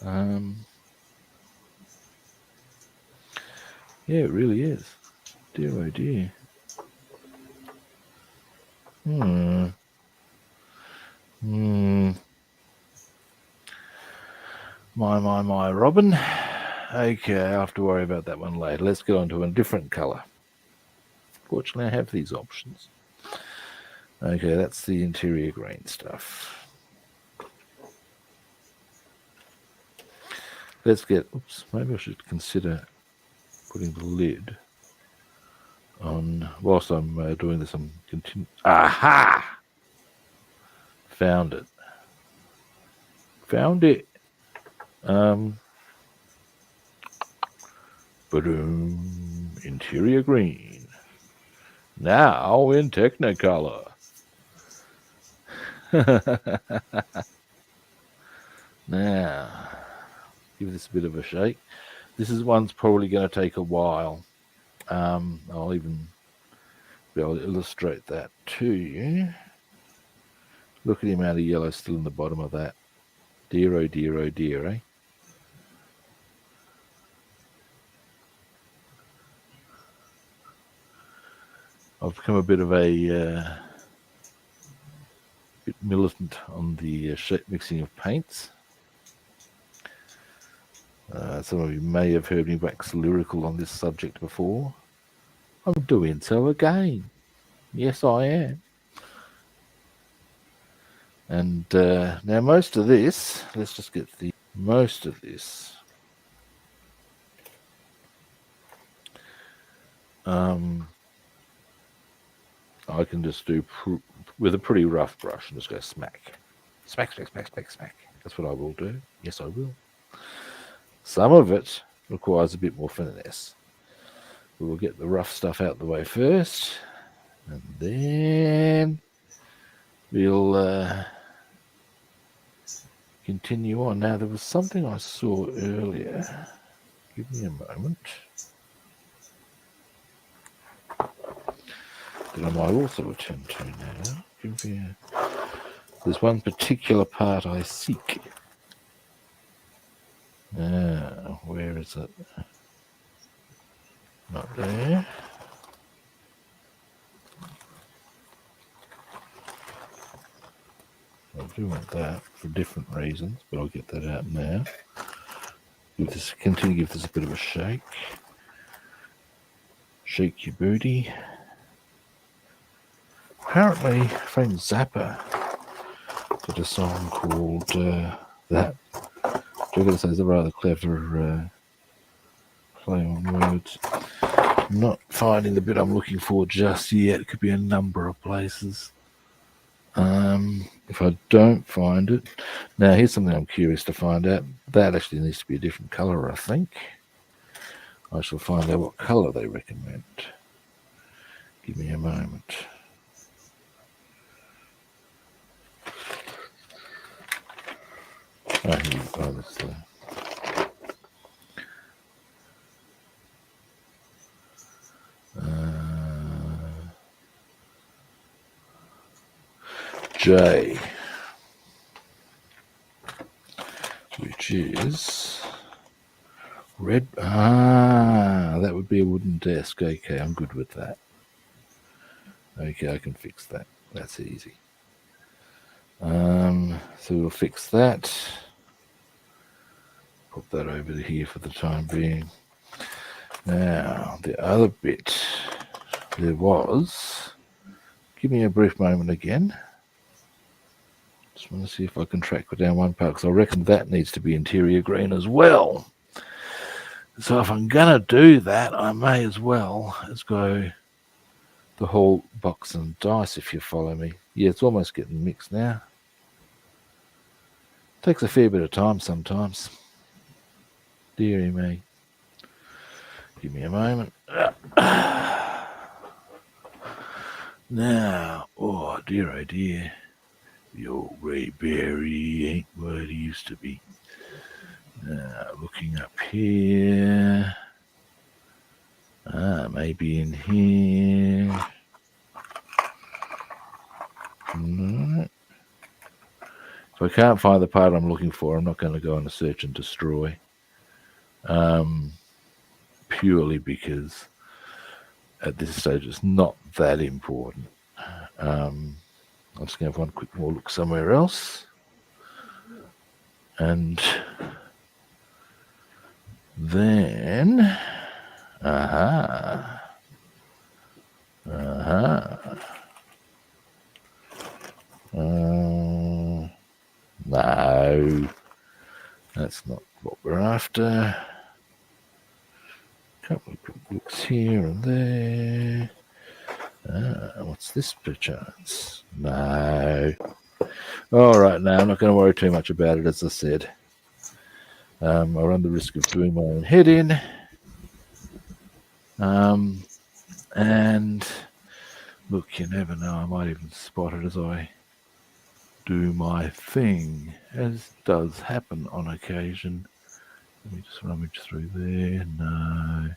Yeah, it really is. Dear oh dear. My, Robin. Okay, I'll have to worry about that one later. Let's get on to a different colour. Fortunately, I have these options. Okay, that's the interior green stuff. Let's get, maybe I should consider putting the lid on, whilst I'm doing this, I'm continuing. Aha! Found it. Ba-doom. Interior green. Now in Technicolor. Now, give this a bit of a shake. This one's probably going to take a while. I'll even be able to illustrate that to you. Look at the amount of yellow still in the bottom of that. Dear, oh dear, oh dear, eh? I've become a bit of a bit militant on the mixing of paints. Some of you may have heard me wax lyrical on this subject before. I'm doing so again. Yes, I am. And now most of this, let's just get most of this. I can just do with a pretty rough brush and just go smack. Smack, smack, smack, smack, smack. That's what I will do. Yes, I will. Some of it requires a bit more finesse. We'll get the rough stuff out the way first, and then we'll continue on. Now, there was something I saw earlier. Give me a moment. That I might also attend to now. There's one particular part I seek. Where is it? Not there. I do want that for different reasons, but I'll get that out now. Continue to give this a bit of a shake. Shake your booty. Apparently, Frank Zappa did a song called that. Which I've got to say is a rather clever play on words. I'm not finding the bit I'm looking for just yet. It could be a number of places. If I don't find it, now here's something I'm curious to find out. That actually needs to be a different color, I think. I shall find out what color they recommend. Give me a moment. Oh, here you go. That's the J, which is red. That would be a wooden desk. Okay, I'm good with that. Okay, I can fix that. That's easy. So we'll fix that. Put that over here for the time being. Now, the other bit there was. Give me a brief moment again. Just want to see if I can track down one part, because I reckon that needs to be interior green as well. So if I'm going to do that, I may as well as go the whole box and dice, if you follow me. Yeah, it's almost getting mixed now. Takes a fair bit of time sometimes. Deary me. Give me a moment. Now, oh dear. The old Ray Berry ain't what he used to be. Looking up here. Maybe in here. Right. If I can't find the part I'm looking for, I'm not going to go on a search and destroy. Purely because at this stage it's not that important. I'm just going to have one quick more look somewhere else. And then, no, that's not what we're after. A couple of quick looks here and there. What's this perchance? No. All right, now I'm not going to worry too much about it, as I said. I run the risk of doing my own head in. And look, you never know, I might even spot it as I do my thing, as does happen on occasion. Let me just rummage through there. No.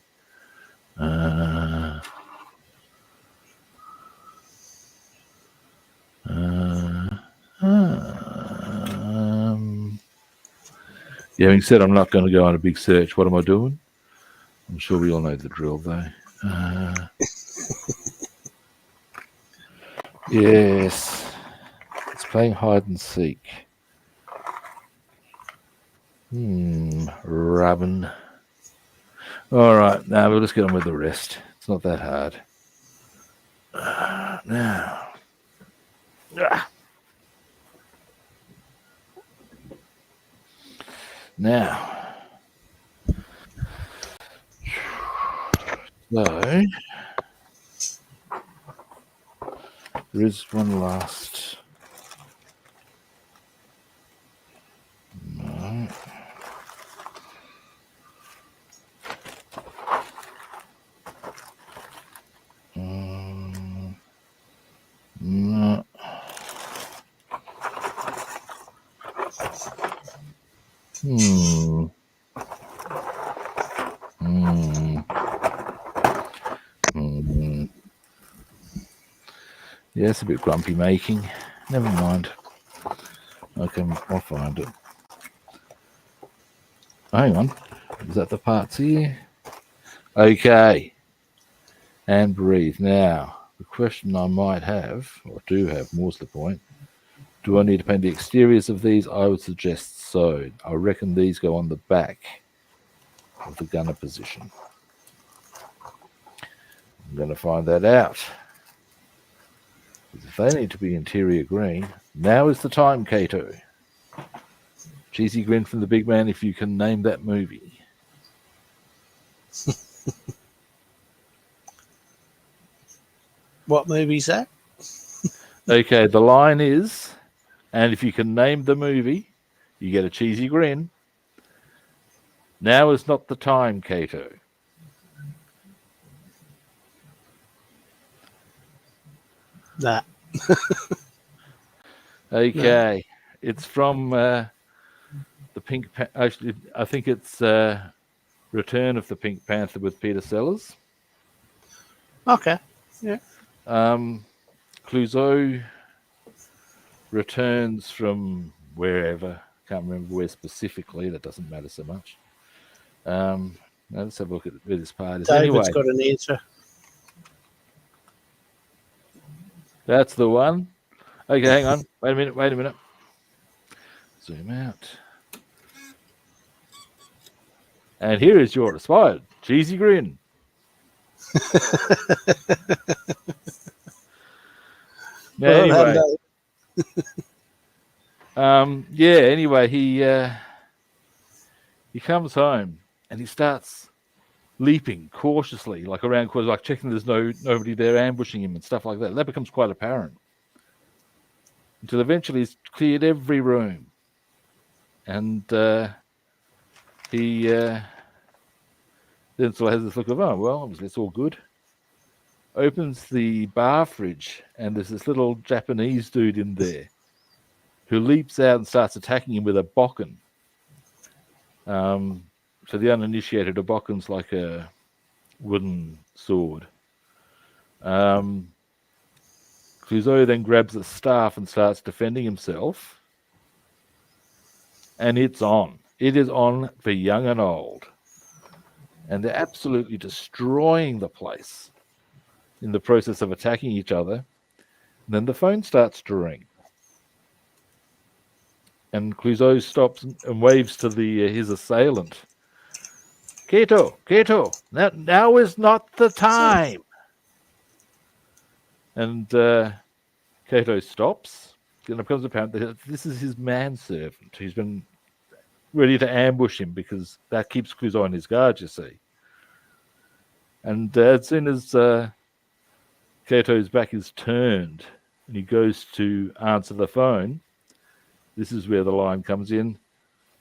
Yeah, having said I'm not going to go on a big search, what am I doing? I'm sure we all know the drill, though. Yes, it's playing hide and seek. Rubbing. All right, now we'll just get on with the rest. It's not that hard. Now. Now. So, there is one last. No. No. Yeah, it's a bit grumpy making. Never mind. Okay, I'll find it. Hang on. Is that the parts here? Okay. And breathe. Now, the question I might have, or do have, more's the point. Do I need to paint the exteriors of these? I would suggest so. I reckon these go on the back of the gunner position. I'm going to find that out. If they need to be interior green, now is the time, Kato. Cheesy grin from the big man if you can name that movie. What movie's that? Okay, the line is, and if you can name the movie, you get a cheesy grin. Now is not the time, Kato. That. Okay, no. It's from the Pink. Actually, I think it's Return of the Pink Panther with Peter Sellers. Okay. Yeah. Clouseau returns from wherever. Can't remember where specifically. That doesn't matter so much. Now let's have a look at where this part is. David's got an answer. That's the one. Okay, hang on. Wait a minute. Zoom out. And here is your inspired cheesy grin. Now, anyway. Anyway, he comes home and he starts leaping cautiously, like around corners, like checking there's nobody there ambushing him and stuff like that. That becomes quite apparent until eventually he's cleared every room, and he then sort of has this look of, oh well, obviously it's all good. Opens the bar fridge and there's this little Japanese dude in there who leaps out and starts attacking him with a bokken. So the uninitiated, a bokken's like a wooden sword. Clouseau then grabs a staff and starts defending himself. And it's on. It is on for young and old. And they're absolutely destroying the place in the process of attacking each other. And then the phone starts to ring. And Clouseau stops and waves to his assailant. Kato, now is not the time. And Kato stops. And it becomes apparent that this is his manservant. He's been ready to ambush him because that keeps Clouseau on his guard, you see. And as soon as Kato's back is turned and he goes to answer the phone, this is where the line comes in.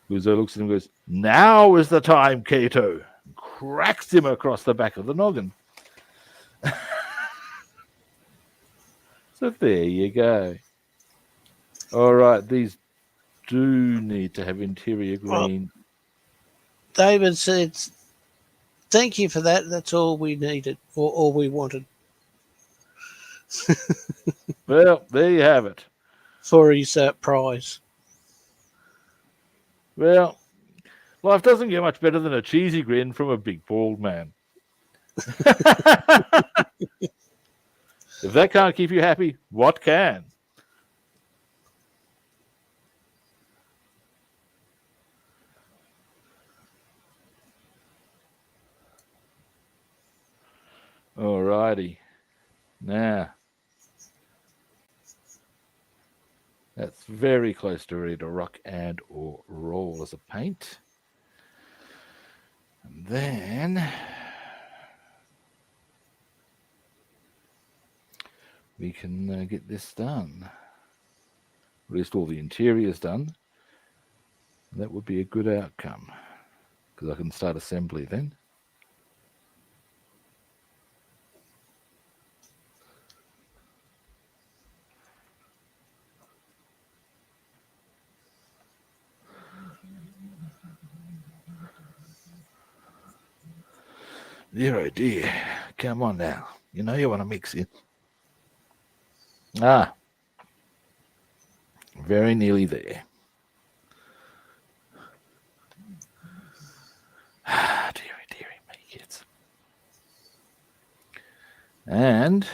Clouseau looks at him and goes, now is the time, Kato. And cracks him across the back of the noggin. So there you go. All right, these do need to have interior green. Well, David said, thank you for that. That's all we needed, or all we wanted. Well, there you have it. For his prize. Well, life doesn't get much better than a cheesy grin from a big bald man. If that can't keep you happy, what can? All righty. Now, that's very close to ready to rock and or roll as a paint. And then we can get this done. At least all the interiors done. That would be a good outcome because I can start assembly then. Dear, oh dear. Come on now. You know you want to mix it. Ah, very nearly there. Dearie, dearie me, kids. And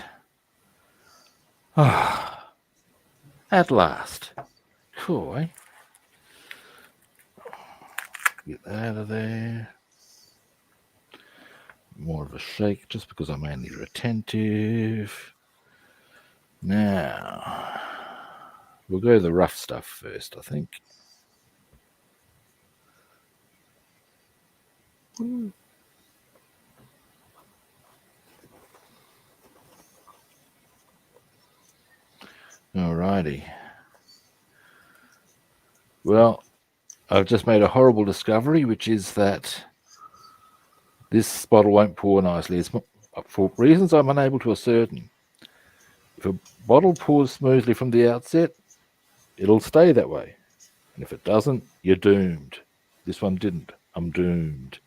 at last, cool, eh? Get that out of there. More of a shake, just because I'm mainly retentive. Now, we'll go the rough stuff first, I think. Alrighty. Well, I've just made a horrible discovery, which is that this bottle won't pour nicely. It's for reasons I'm unable to ascertain. If a bottle pours smoothly from the outset, it'll stay that way. And if it doesn't, you're doomed. This one didn't. I'm doomed.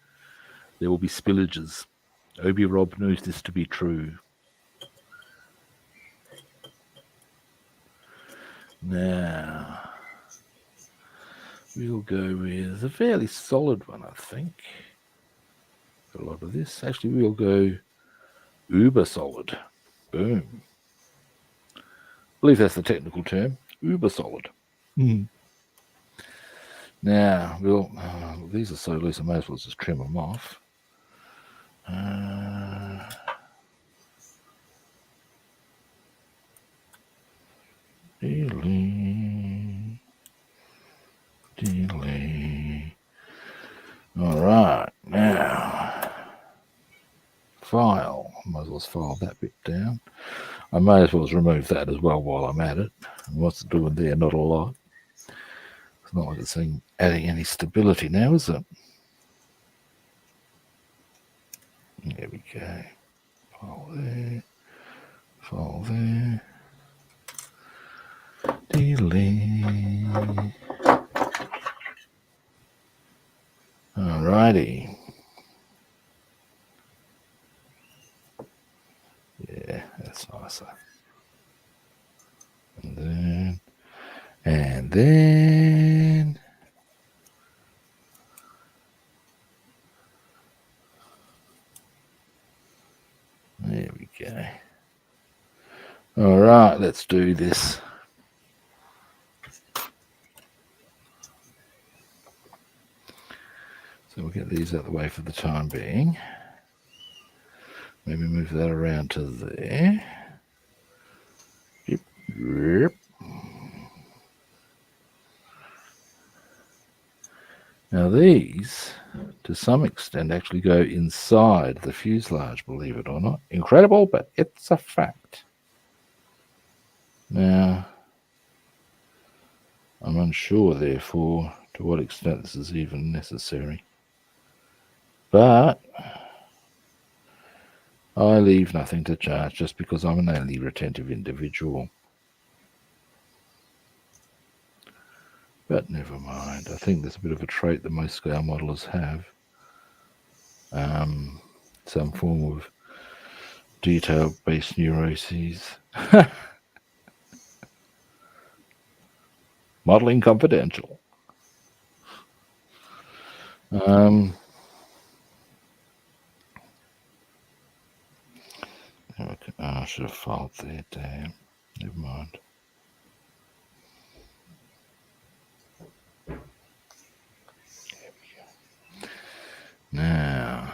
There will be spillages. Obi Rob knows this to be true. Now, we'll go with a fairly solid one, I think. A lot of this. Actually, we'll go uber solid. Boom. I believe that's the technical term. Uber solid. Now, these are so loose, I may as well just trim them off. All right, now, file. Might as well file that bit down. I may as well remove that as well while I'm at it. What's it doing there? Not a lot. It's not like it's adding any stability now, is it? There we go. File there. File there. Delete. Alrighty. Yeah, that's nicer. And then there we go. All right, let's do this. So we'll get these out of the way for the time being. Maybe move that around to there. Yep. Now these, to some extent, actually go inside the fuselage, believe it or not. Incredible, but it's a fact. Now, I'm unsure, therefore, to what extent this is even necessary. But I leave nothing to chance just because I'm an only retentive individual. But never mind. I think there's a bit of a trait that most scale modelers have. Some form of detail-based neuroses. Modeling confidential. I should have filed there, damn. Never mind. There we go. Now,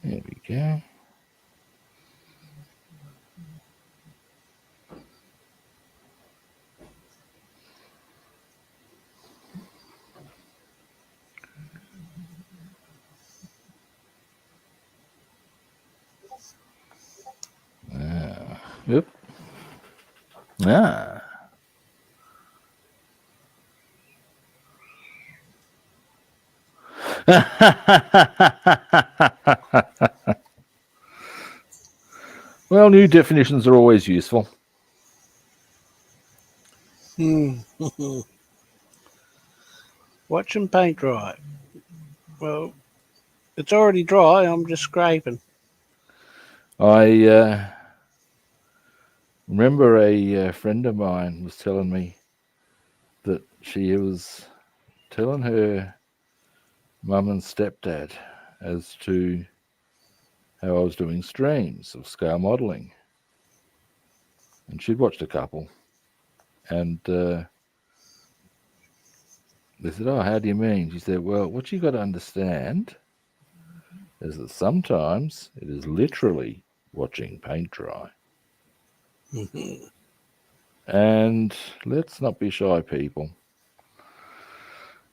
there we go. Yep. Ah. Well, new definitions are always useful. Watch them paint dry. Well, it's already dry. I'm just scraping. I remember a friend of mine was telling me that she was telling her mum and stepdad as to how I was doing streams of scale modelling. And she'd watched a couple. And they said, "Oh, how do you mean?" She said, "Well, what you got to understand is that sometimes it is literally watching paint dry." And let's not be shy, people.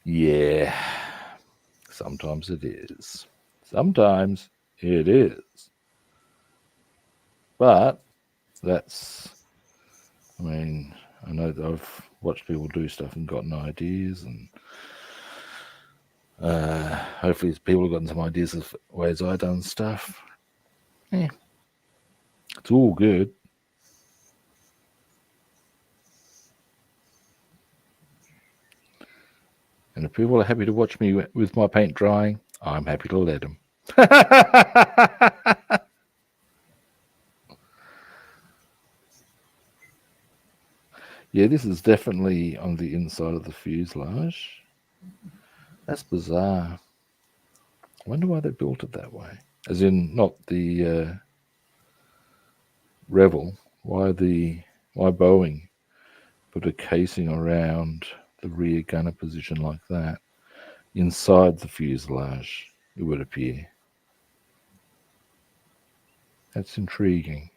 Yeah, sometimes it is. Sometimes it is. But that's, I mean, I know that I've watched people do stuff and gotten ideas, and hopefully people have gotten some ideas of ways I've done stuff. Yeah, it's all good. And if people are happy to watch me with my paint drying, I'm happy to let them. Yeah, this is definitely on the inside of the fuselage. That's bizarre. I wonder why they built it that way. As in, not the Revell. Why Boeing put a casing around the rear gunner position like that inside the fuselage, it would appear. That's intriguing.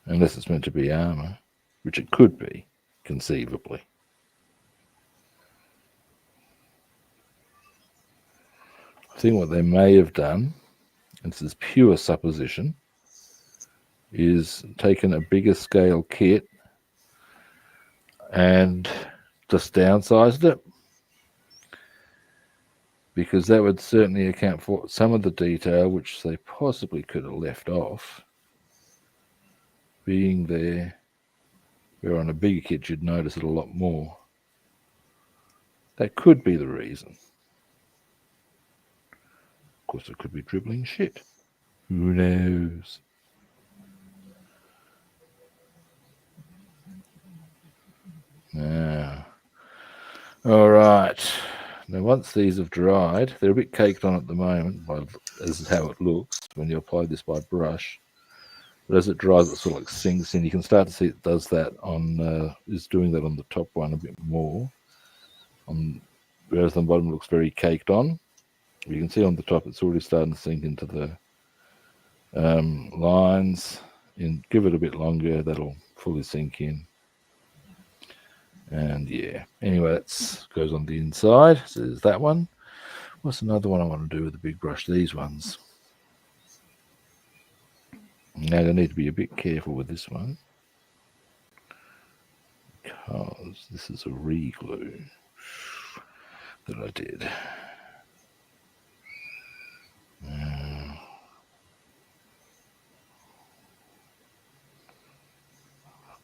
Unless it's meant to be armour, which it could be, conceivably. I think what they may have done, and this is pure supposition, is taken a bigger scale kit and just downsized it, because that would certainly account for some of the detail which they possibly could have left off being there, where on a bigger kit you'd notice it a lot more. That could be the reason. Of course, it could be dribbling shit. Who knows? Now, all right. Now, once these have dried, they're a bit caked on at the moment. This is how it looks when you apply this by brush. But as it dries, it sort of like sinks in. You can start to see it does that on, is doing that on the top one a bit more. Whereas the bottom looks very caked on. You can see on the top it's already starting to sink into the lines. And give it a bit longer, that'll fully sink in. And yeah, anyway, that goes on the inside. So there's that one. What's another one I want to do with the big brush? These ones. Now I need to be a bit careful with this one, because this is a re-glue that I did.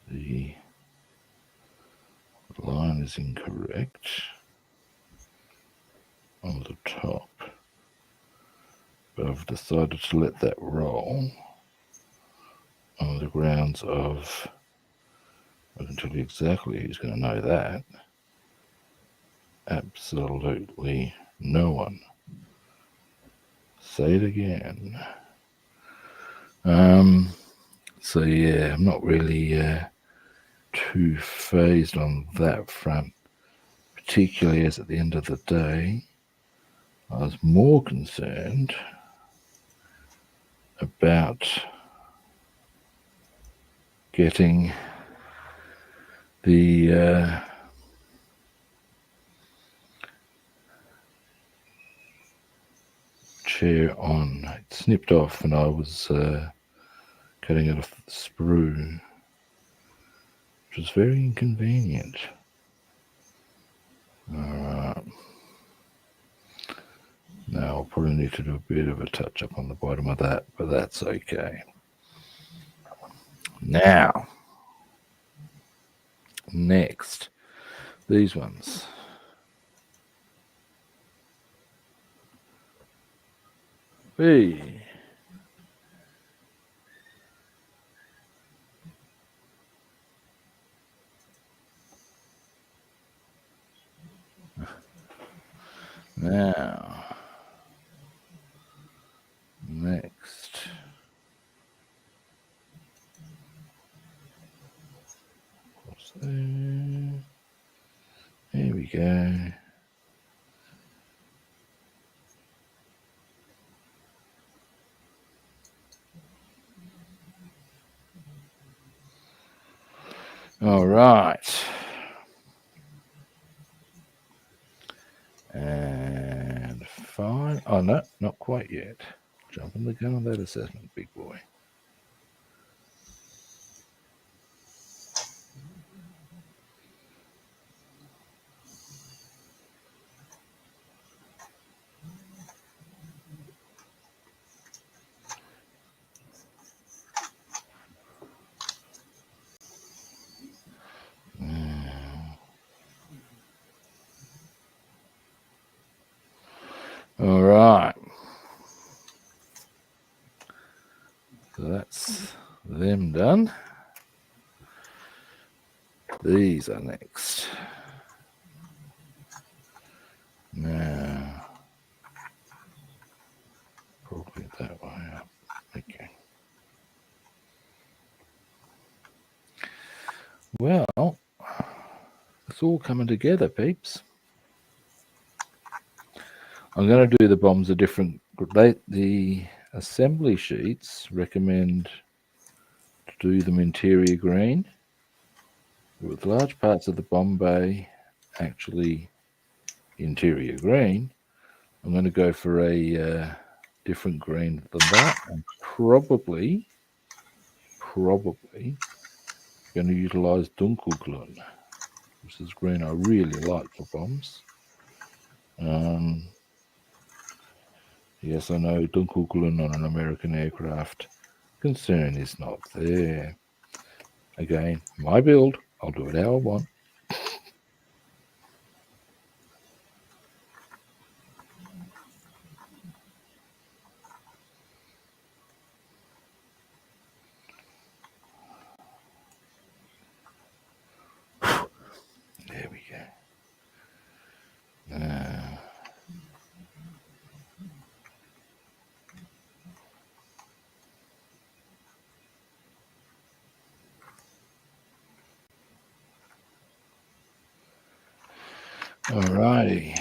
The line is incorrect on the top, but I've decided to let that roll on the grounds of, I can tell you exactly who's going to know that. Absolutely no one. Say it again. So yeah, I'm not really too phased on that front, particularly as at the end of the day, I was more concerned about getting the chair on. It snipped off and I was cutting it off the sprue, which was very inconvenient. Alright. Now I'll probably need to do a bit of a touch up on the bottom of that, but that's okay. Now, next, these ones. Now, next. Here we go. All right. And fine. Oh, no, not quite yet. Jumping the gun on that assessment, big boy. All right. So that's them done. These are next. Now, probably that way up. Okay. Well, it's all coming together, peeps. I'm going to do the bombs a different. The assembly sheets recommend to do them interior green, with large parts of the bomb bay actually interior green. I'm going to go for a different green than that, and probably going to utilize Dunkelgrün, which is green I really like for bombs. Yes, I know Dunkelgrün on an American aircraft. Concern is not there. Again, my build. I'll do it how I want. There we go. Alrighty.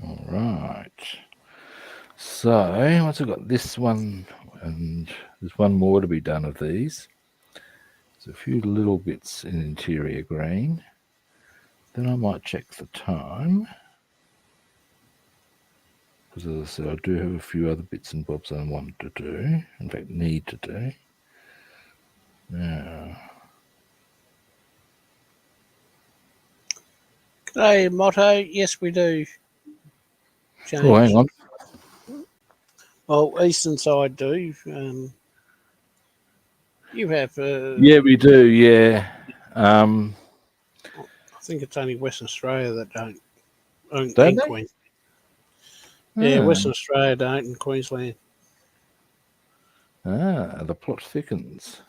All right. So once I've got this one, and there's one more to be done of these. There's a few little bits in interior green. Then I might check the time, because as I said, I do have a few other bits and bobs I want to do. In fact, need to do. Now. G'day, Motto. Yes, we do. James. Oh, hang on. Well, Eastern side do. You have. Yeah, we do. Yeah. I think it's only Western Australia that don't. Don't they? Queensland. Yeah, Western Australia don't, and Queensland. The plot thickens.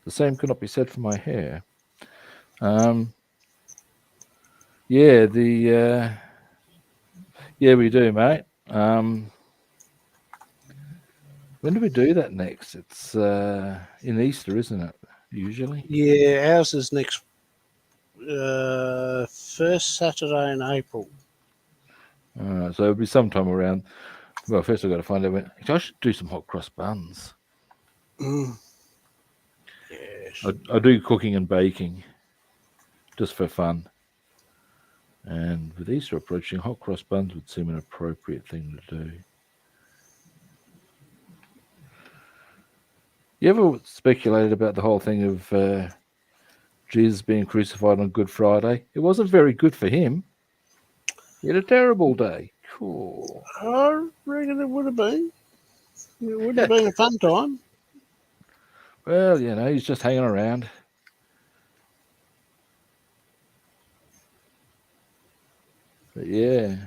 The same cannot be said for my hair. Yeah, yeah, we do, mate. When do we do that next? It's in Easter, isn't it? Usually. Yeah, ours is next first Saturday in April. So it'll be sometime around. Well, first I've got to find out when. I should do some hot cross buns. Yes. I do cooking and baking, just for fun. And with Easter approaching, hot cross buns would seem an appropriate thing to do. You ever speculated about the whole thing of Jesus being crucified on Good Friday? It wasn't very good for him. He had a terrible day. Cool. I reckon it would have been. It would have been a fun time. Well, you know, he's just hanging around. But yeah.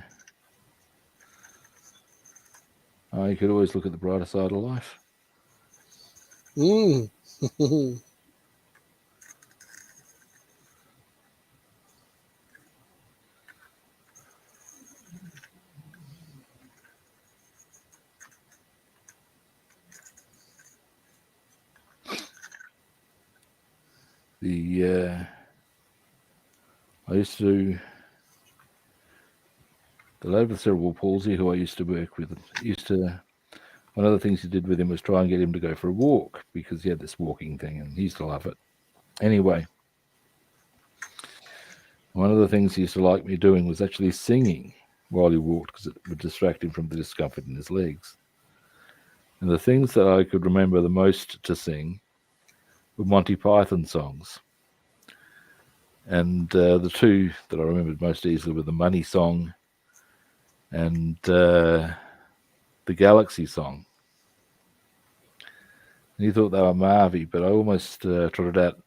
You could always look at the brighter side of life. Mm. I used to, the lad with cerebral palsy who I used to work with, one of the things he did with him was try and get him to go for a walk because he had this walking thing and he used to love it. Anyway, one of the things he used to like me doing was actually singing while he walked because it would distract him from the discomfort in his legs. And the things that I could remember the most to sing were Monty Python songs. And the two that I remembered most easily were the Money song and the Galaxy song. And he thought they were marvy, but I almost trotted out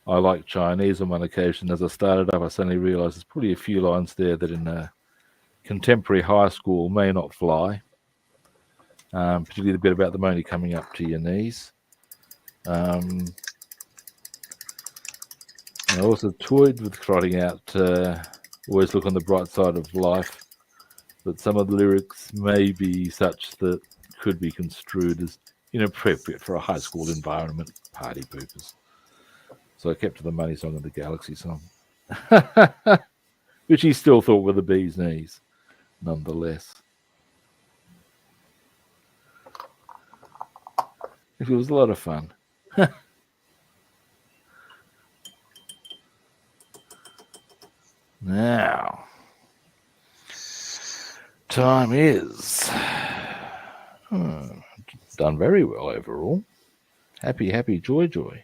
I like Chinese on one occasion. As I started up, I suddenly realised there's probably a few lines there that in a contemporary high school may not fly, particularly the bit about them only coming up to your knees. I also toyed with trotting out always look on the bright side of life, but some of the lyrics may be such that could be construed as inappropriate for a high school environment, party poopers. So I kept to the Money song and the Galaxy song, which he still thought were the bee's knees, nonetheless. It was a lot of fun. Now, time is done very well overall. Happy, happy, joy, joy.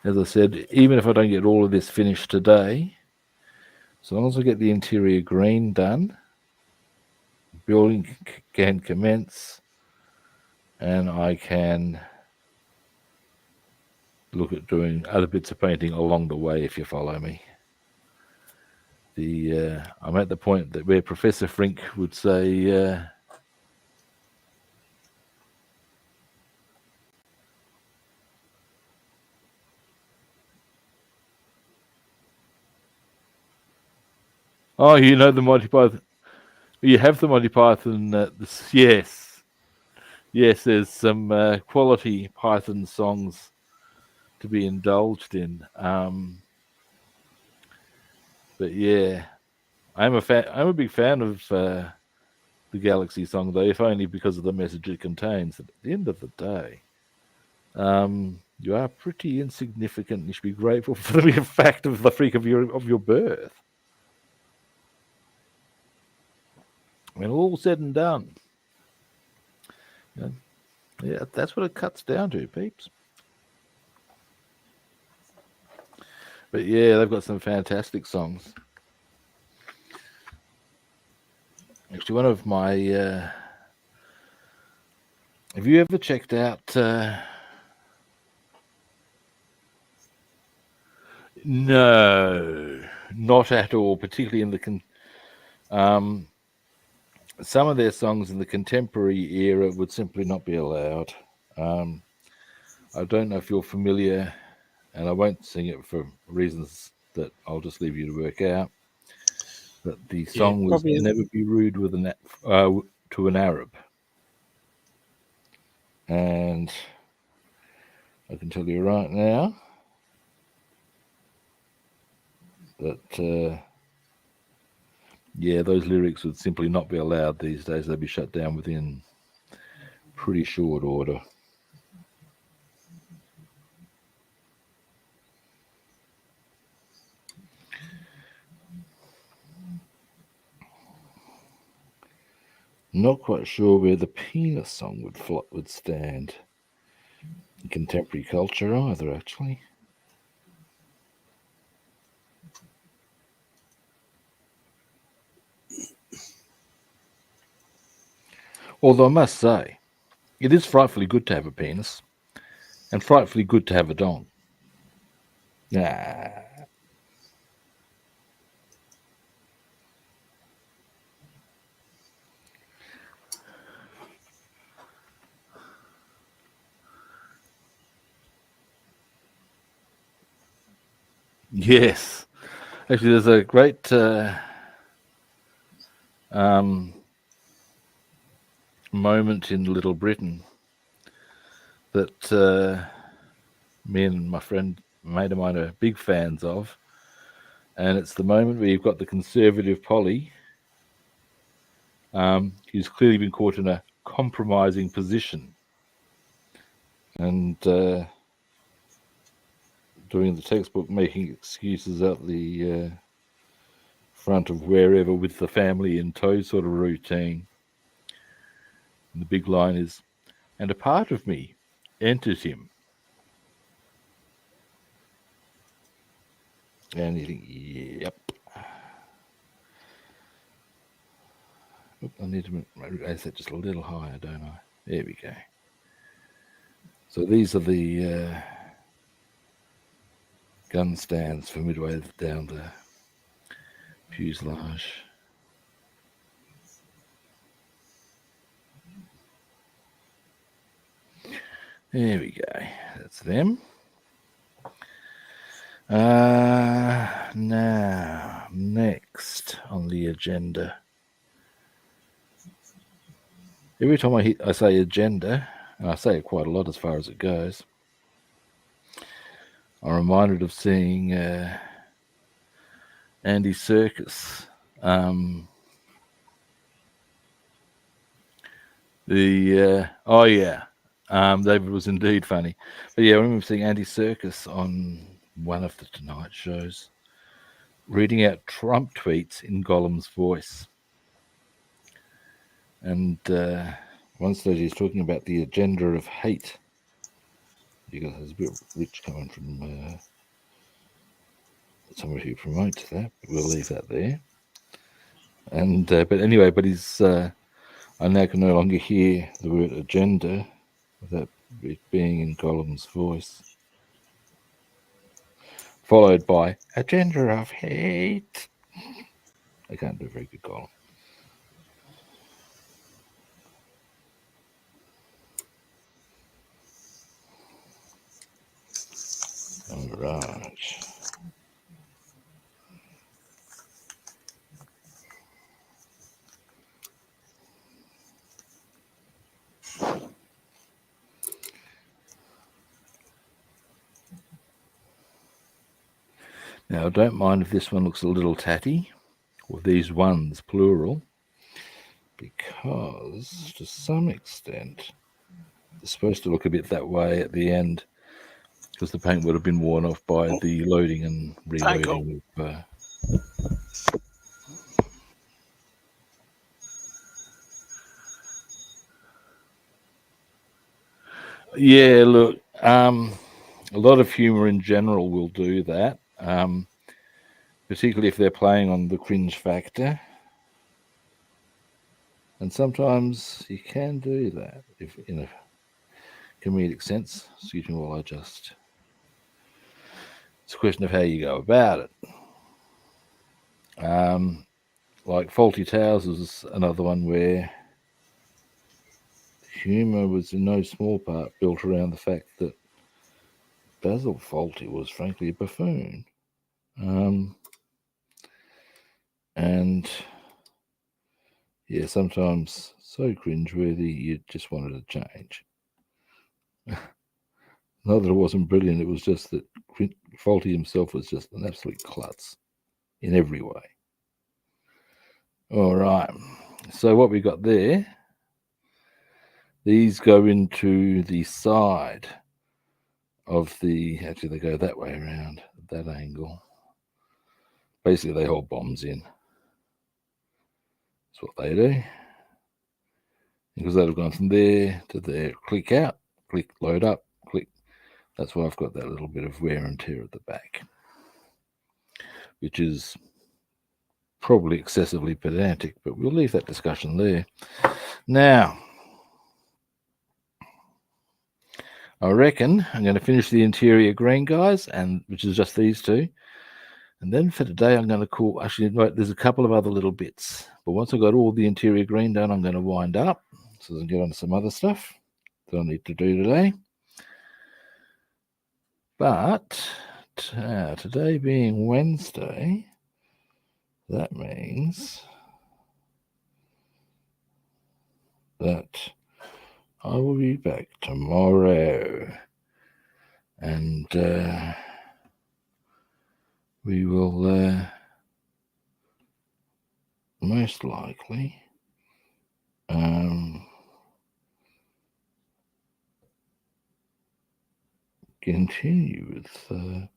As I said, even if I don't get all of this finished today, as long as I get the interior green done, building can commence, and I can look at doing other bits of painting along the way, if you follow me. I'm at the point that where Professor Frink would say, oh, you know the Monty Python. You have the Monty Python. Yes. Yes, there's some quality Python songs to be indulged in. But yeah, I'm a big fan of the Galaxy song, though, if only because of the message it contains. At the end of the day, you are pretty insignificant. You should be grateful for the mere fact of the freak of your birth. When all said and done, yeah, that's what it cuts down to, peeps. But yeah, they've got some fantastic songs. Actually, one of my... have you ever checked out... No, not at all, particularly in the... some of their songs in the contemporary era would simply not be allowed. I don't know if you're familiar, and I won't sing it for reasons that I'll just leave you to work out. But the song was "Never Be Rude with to an Arab," and I can tell you right now that yeah, those lyrics would simply not be allowed these days. They'd be shut down within pretty short order. Not quite sure where the penis song would stand in contemporary culture either, actually. Although I must say, it is frightfully good to have a penis, and frightfully good to have a dong. Yes. Actually, there's a great moment in Little Britain that me and my mate of mine are big fans of. And it's the moment where you've got the Conservative Polly, who's clearly been caught in a compromising position. And doing the textbook, making excuses out the front of wherever with the family in tow sort of routine. And the big line is, and a part of me enters him. And you think, yep. Oop, I need to raise that just a little higher, don't I? There we go. So these are the gun stands for midway down the fuselage. There we go. That's them. Now, next on the agenda. Every time I say agenda, and I say it quite a lot as far as it goes, I'm reminded of seeing Andy Serkis. David was indeed funny. But yeah, I remember seeing Andy Serkis on one of the Tonight shows reading out Trump tweets in Gollum's voice. And one stage he's talking about the agenda of hate. Because there's a bit of rich coming from somebody who promotes that. But we'll leave that there. And but he's I now can no longer hear the word agenda without it being in Gollum's voice. Followed by agenda of hate. I can't do a very good Gollum. All right. Now, I don't mind if this one looks a little tatty, or these ones, plural, because to some extent it's supposed to look a bit that way at the end, because the paint would have been worn off by the loading and reloading of yeah, look, a lot of humour in general will do that, particularly if they're playing on the cringe factor. And sometimes you can do that if in a comedic sense. Excuse me while I just... It's a question of how you go about it. Like Faulty Towers was another one where humour was in no small part built around the fact that Basil Fawlty was frankly a buffoon. And yeah, sometimes so cringeworthy you just wanted to change. Not that it wasn't brilliant, it was just that Fawlty himself was just an absolute klutz in every way. All right, so what we got there, these go into the side of the, actually they go that way around, at that angle. Basically they hold bombs in. That's what they do. Because they'd have gone from there to there, click out, click, load up, click. That's why I've got that little bit of wear and tear at the back, which is probably excessively pedantic, but we'll leave that discussion there. Now, I reckon I'm going to finish the interior green, guys, and which is just these two. And then for today, I'm going to call, actually, there's a couple of other little bits. But once I've got all the interior green done, I'm going to wind up so I can get on to some other stuff that I need to do today. But today being Wednesday, that means that I will be back tomorrow, and we will most likely continue with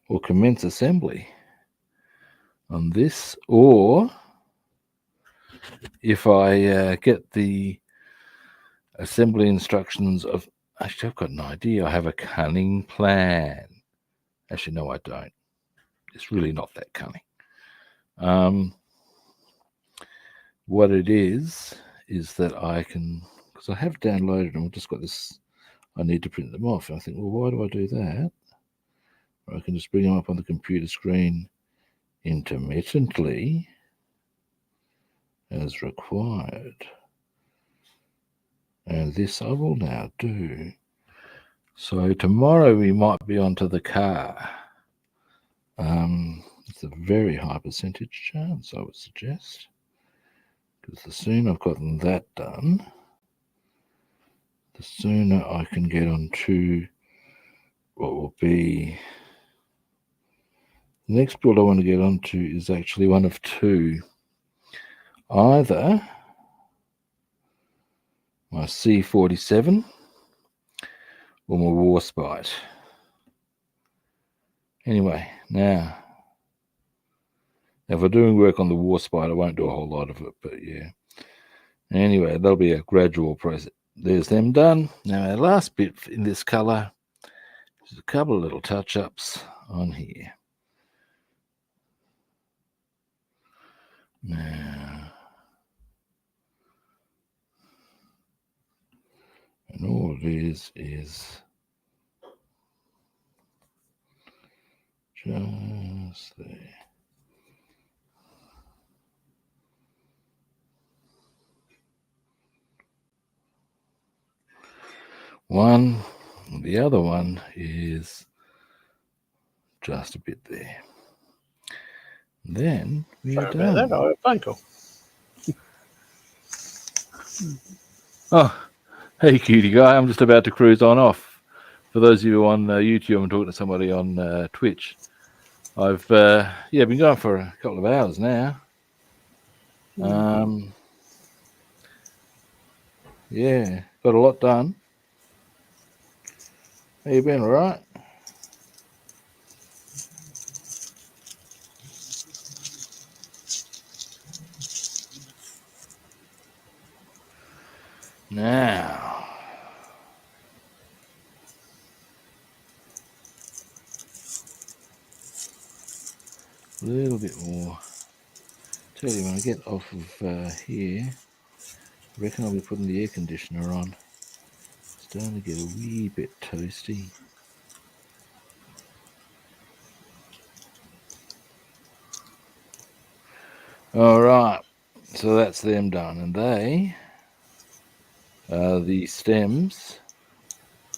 or commence assembly on this, or if I get the assembly instructions of, actually I've got an idea, I have a cunning plan. Actually no, I don't. It's really not that cunning. What it is that I can, because I have downloaded them, I've just got this, I need to print them off, and I think, well, why do I do that? Or I can just bring them up on the computer screen intermittently as required. And this I will now do. So tomorrow we might be onto the car. It's a very high percentage chance, I would suggest, because the sooner I've gotten that done, the sooner I can get on to what will be the next build I want to get onto is actually one of two. Either my C-47 or my Warspite. Anyway, now if I'm doing work on the Warspite, I won't do a whole lot of it, but yeah. Anyway, that'll be a gradual process. There's them done. Now our last bit in this colour is a couple of little touch-ups on here. Now, and all it is just there. One, the other one is just a bit there. Then we are done. That, I have a phone call. Oh, hey, cutie guy. I'm just about to cruise on off. For those of you on YouTube, I'm talking to somebody on Twitch. I've been going for a couple of hours now. Yeah, got a lot done. How you been, all right? Now, a little bit more. Tell you, when I get off of here, I reckon I'll be putting the air conditioner on. It's starting to get a wee bit toasty. All right, so that's them done, and they are the stems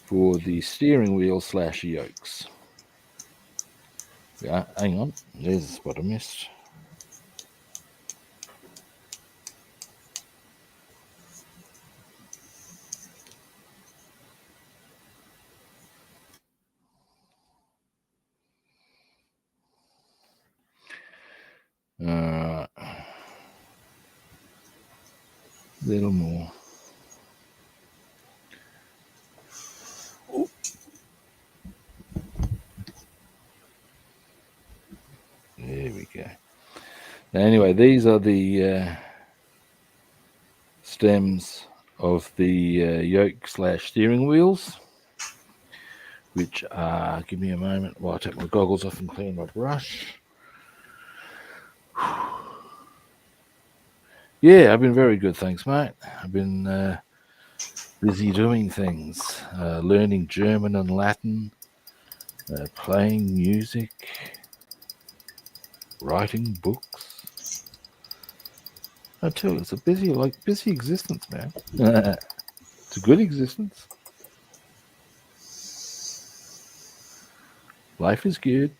for the steering wheel / yokes. Yeah, hang on, there's a spot I missed. Little more. There we go. Now, anyway, these are the stems of the yoke / steering wheels, which are, give me a moment while I take my goggles off and clean my brush. Yeah, I've been very good, thanks, mate. I've been busy doing things, learning German and Latin, playing music, writing books. I tell you, it's a busy existence, man. It's a good existence. Life is good.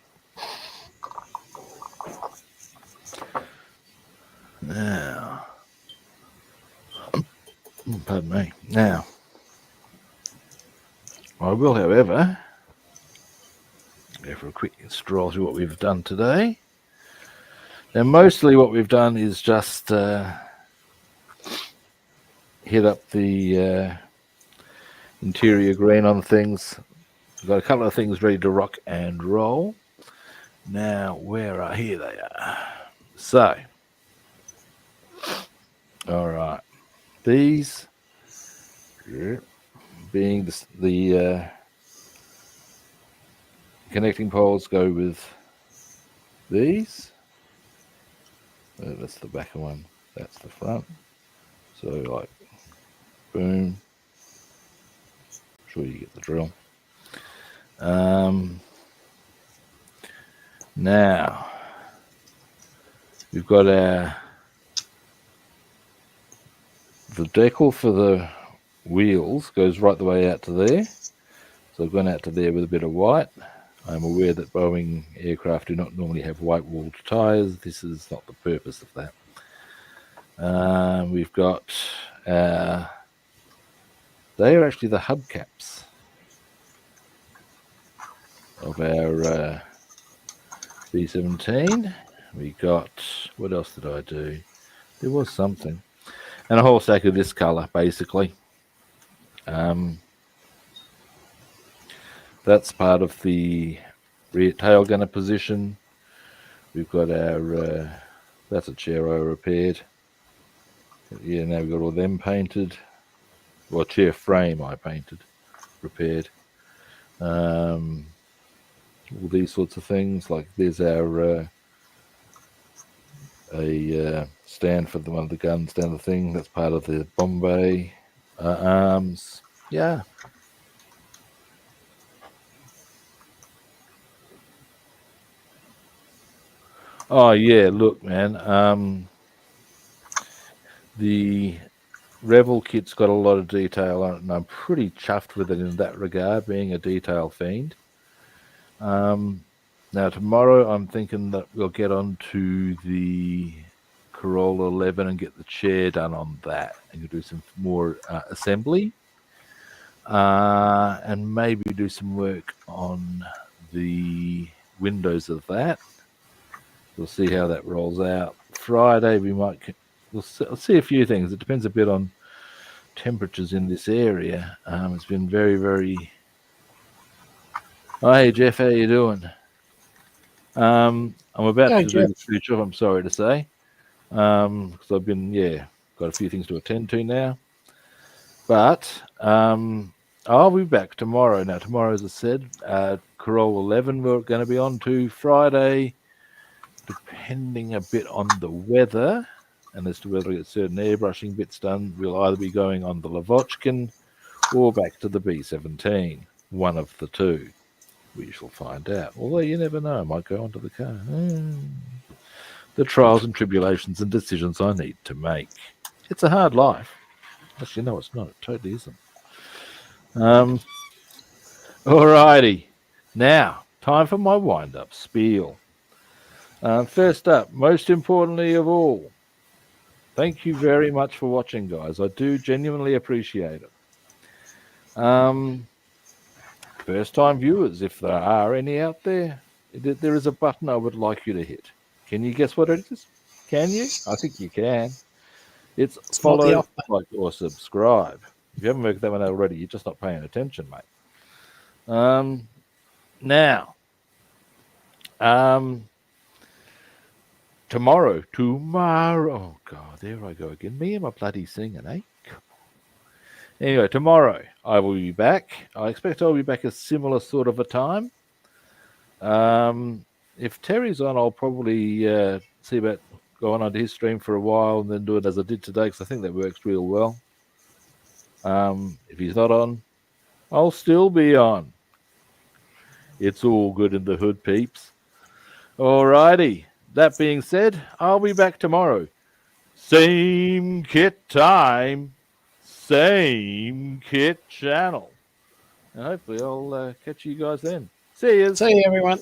Now, pardon me. Now, I will, however, go for a quick stroll through what we've done today. Now, mostly what we've done is just hit up the interior green on things. We've got a couple of things ready to rock and roll. Now, here they are. So, all right, these being the connecting poles go with these. That's the back one. That's the front. So, like, boom. I'm sure you get the drill. Now, we've got the decal for the wheels goes right the way out to there. So I've gone out to there with a bit of white. I'm aware that Boeing aircraft do not normally have white-walled tyres. This is not the purpose of that. We've got, they are actually the hubcaps of our B-17. We got, what else did I do? There was something. And a whole stack of this colour, basically. That's part of the rear tail gunner position. We've got our, that's a chair I repaired. Yeah, now we've got all them painted. Well, chair frame I painted, repaired. All these sorts of things. Like there's our a stand for one of the guns down the thing. That's part of the Bombay arms. Yeah. Oh yeah, look, man. The Revell kit's got a lot of detail on it, and I'm pretty chuffed with it in that regard, being a detail fiend. Now tomorrow I'm thinking that we'll get on to the Corolla 11 and get the chair done on that, and you'll do some more assembly, and maybe do some work on the windows of that. We'll see how that rolls out. Friday we'll see a few things. It depends a bit on temperatures in this area. It's been very, very. Oh, hey Jeff, how you doing? I'm about to do the switch off, I'm sorry to say, because I've been got a few things to attend to now. But I'll be back tomorrow. Now tomorrow, as I said, Corolla 11 we're going to be on to. Friday, depending a bit on the weather and as to whether we get certain airbrushing bits done, we'll either be going on the Lavochkin or back to the B-17, one of the two. We shall find out. Although you never know, I might go onto the car. The trials and tribulations and decisions I need to make. It's a hard life. Actually, no, it's not. It totally isn't. Alrighty. Now, time for my wind-up spiel. First up, most importantly of all, thank you very much for watching, guys. I do genuinely appreciate it. First-time viewers, if there are any out there, there is a button I would like you to hit. Can you guess what it is? Can you? I think you can. It's follow, like, or subscribe. If you haven't worked that one out already, you're just not paying attention, mate. Now, tomorrow, oh God, there I go again. Me and my bloody singing, eh? Anyway, tomorrow I will be back. I expect I'll be back a similar sort of a time. If Terry's on, I'll probably see about going onto his stream for a while and then do it as I did today, because I think that works real well. If he's not on, I'll still be on. It's all good in the hood, peeps. Alrighty. That being said, I'll be back tomorrow. Same kit time, same kit channel. And hopefully I'll catch you guys then. See you. See you, everyone.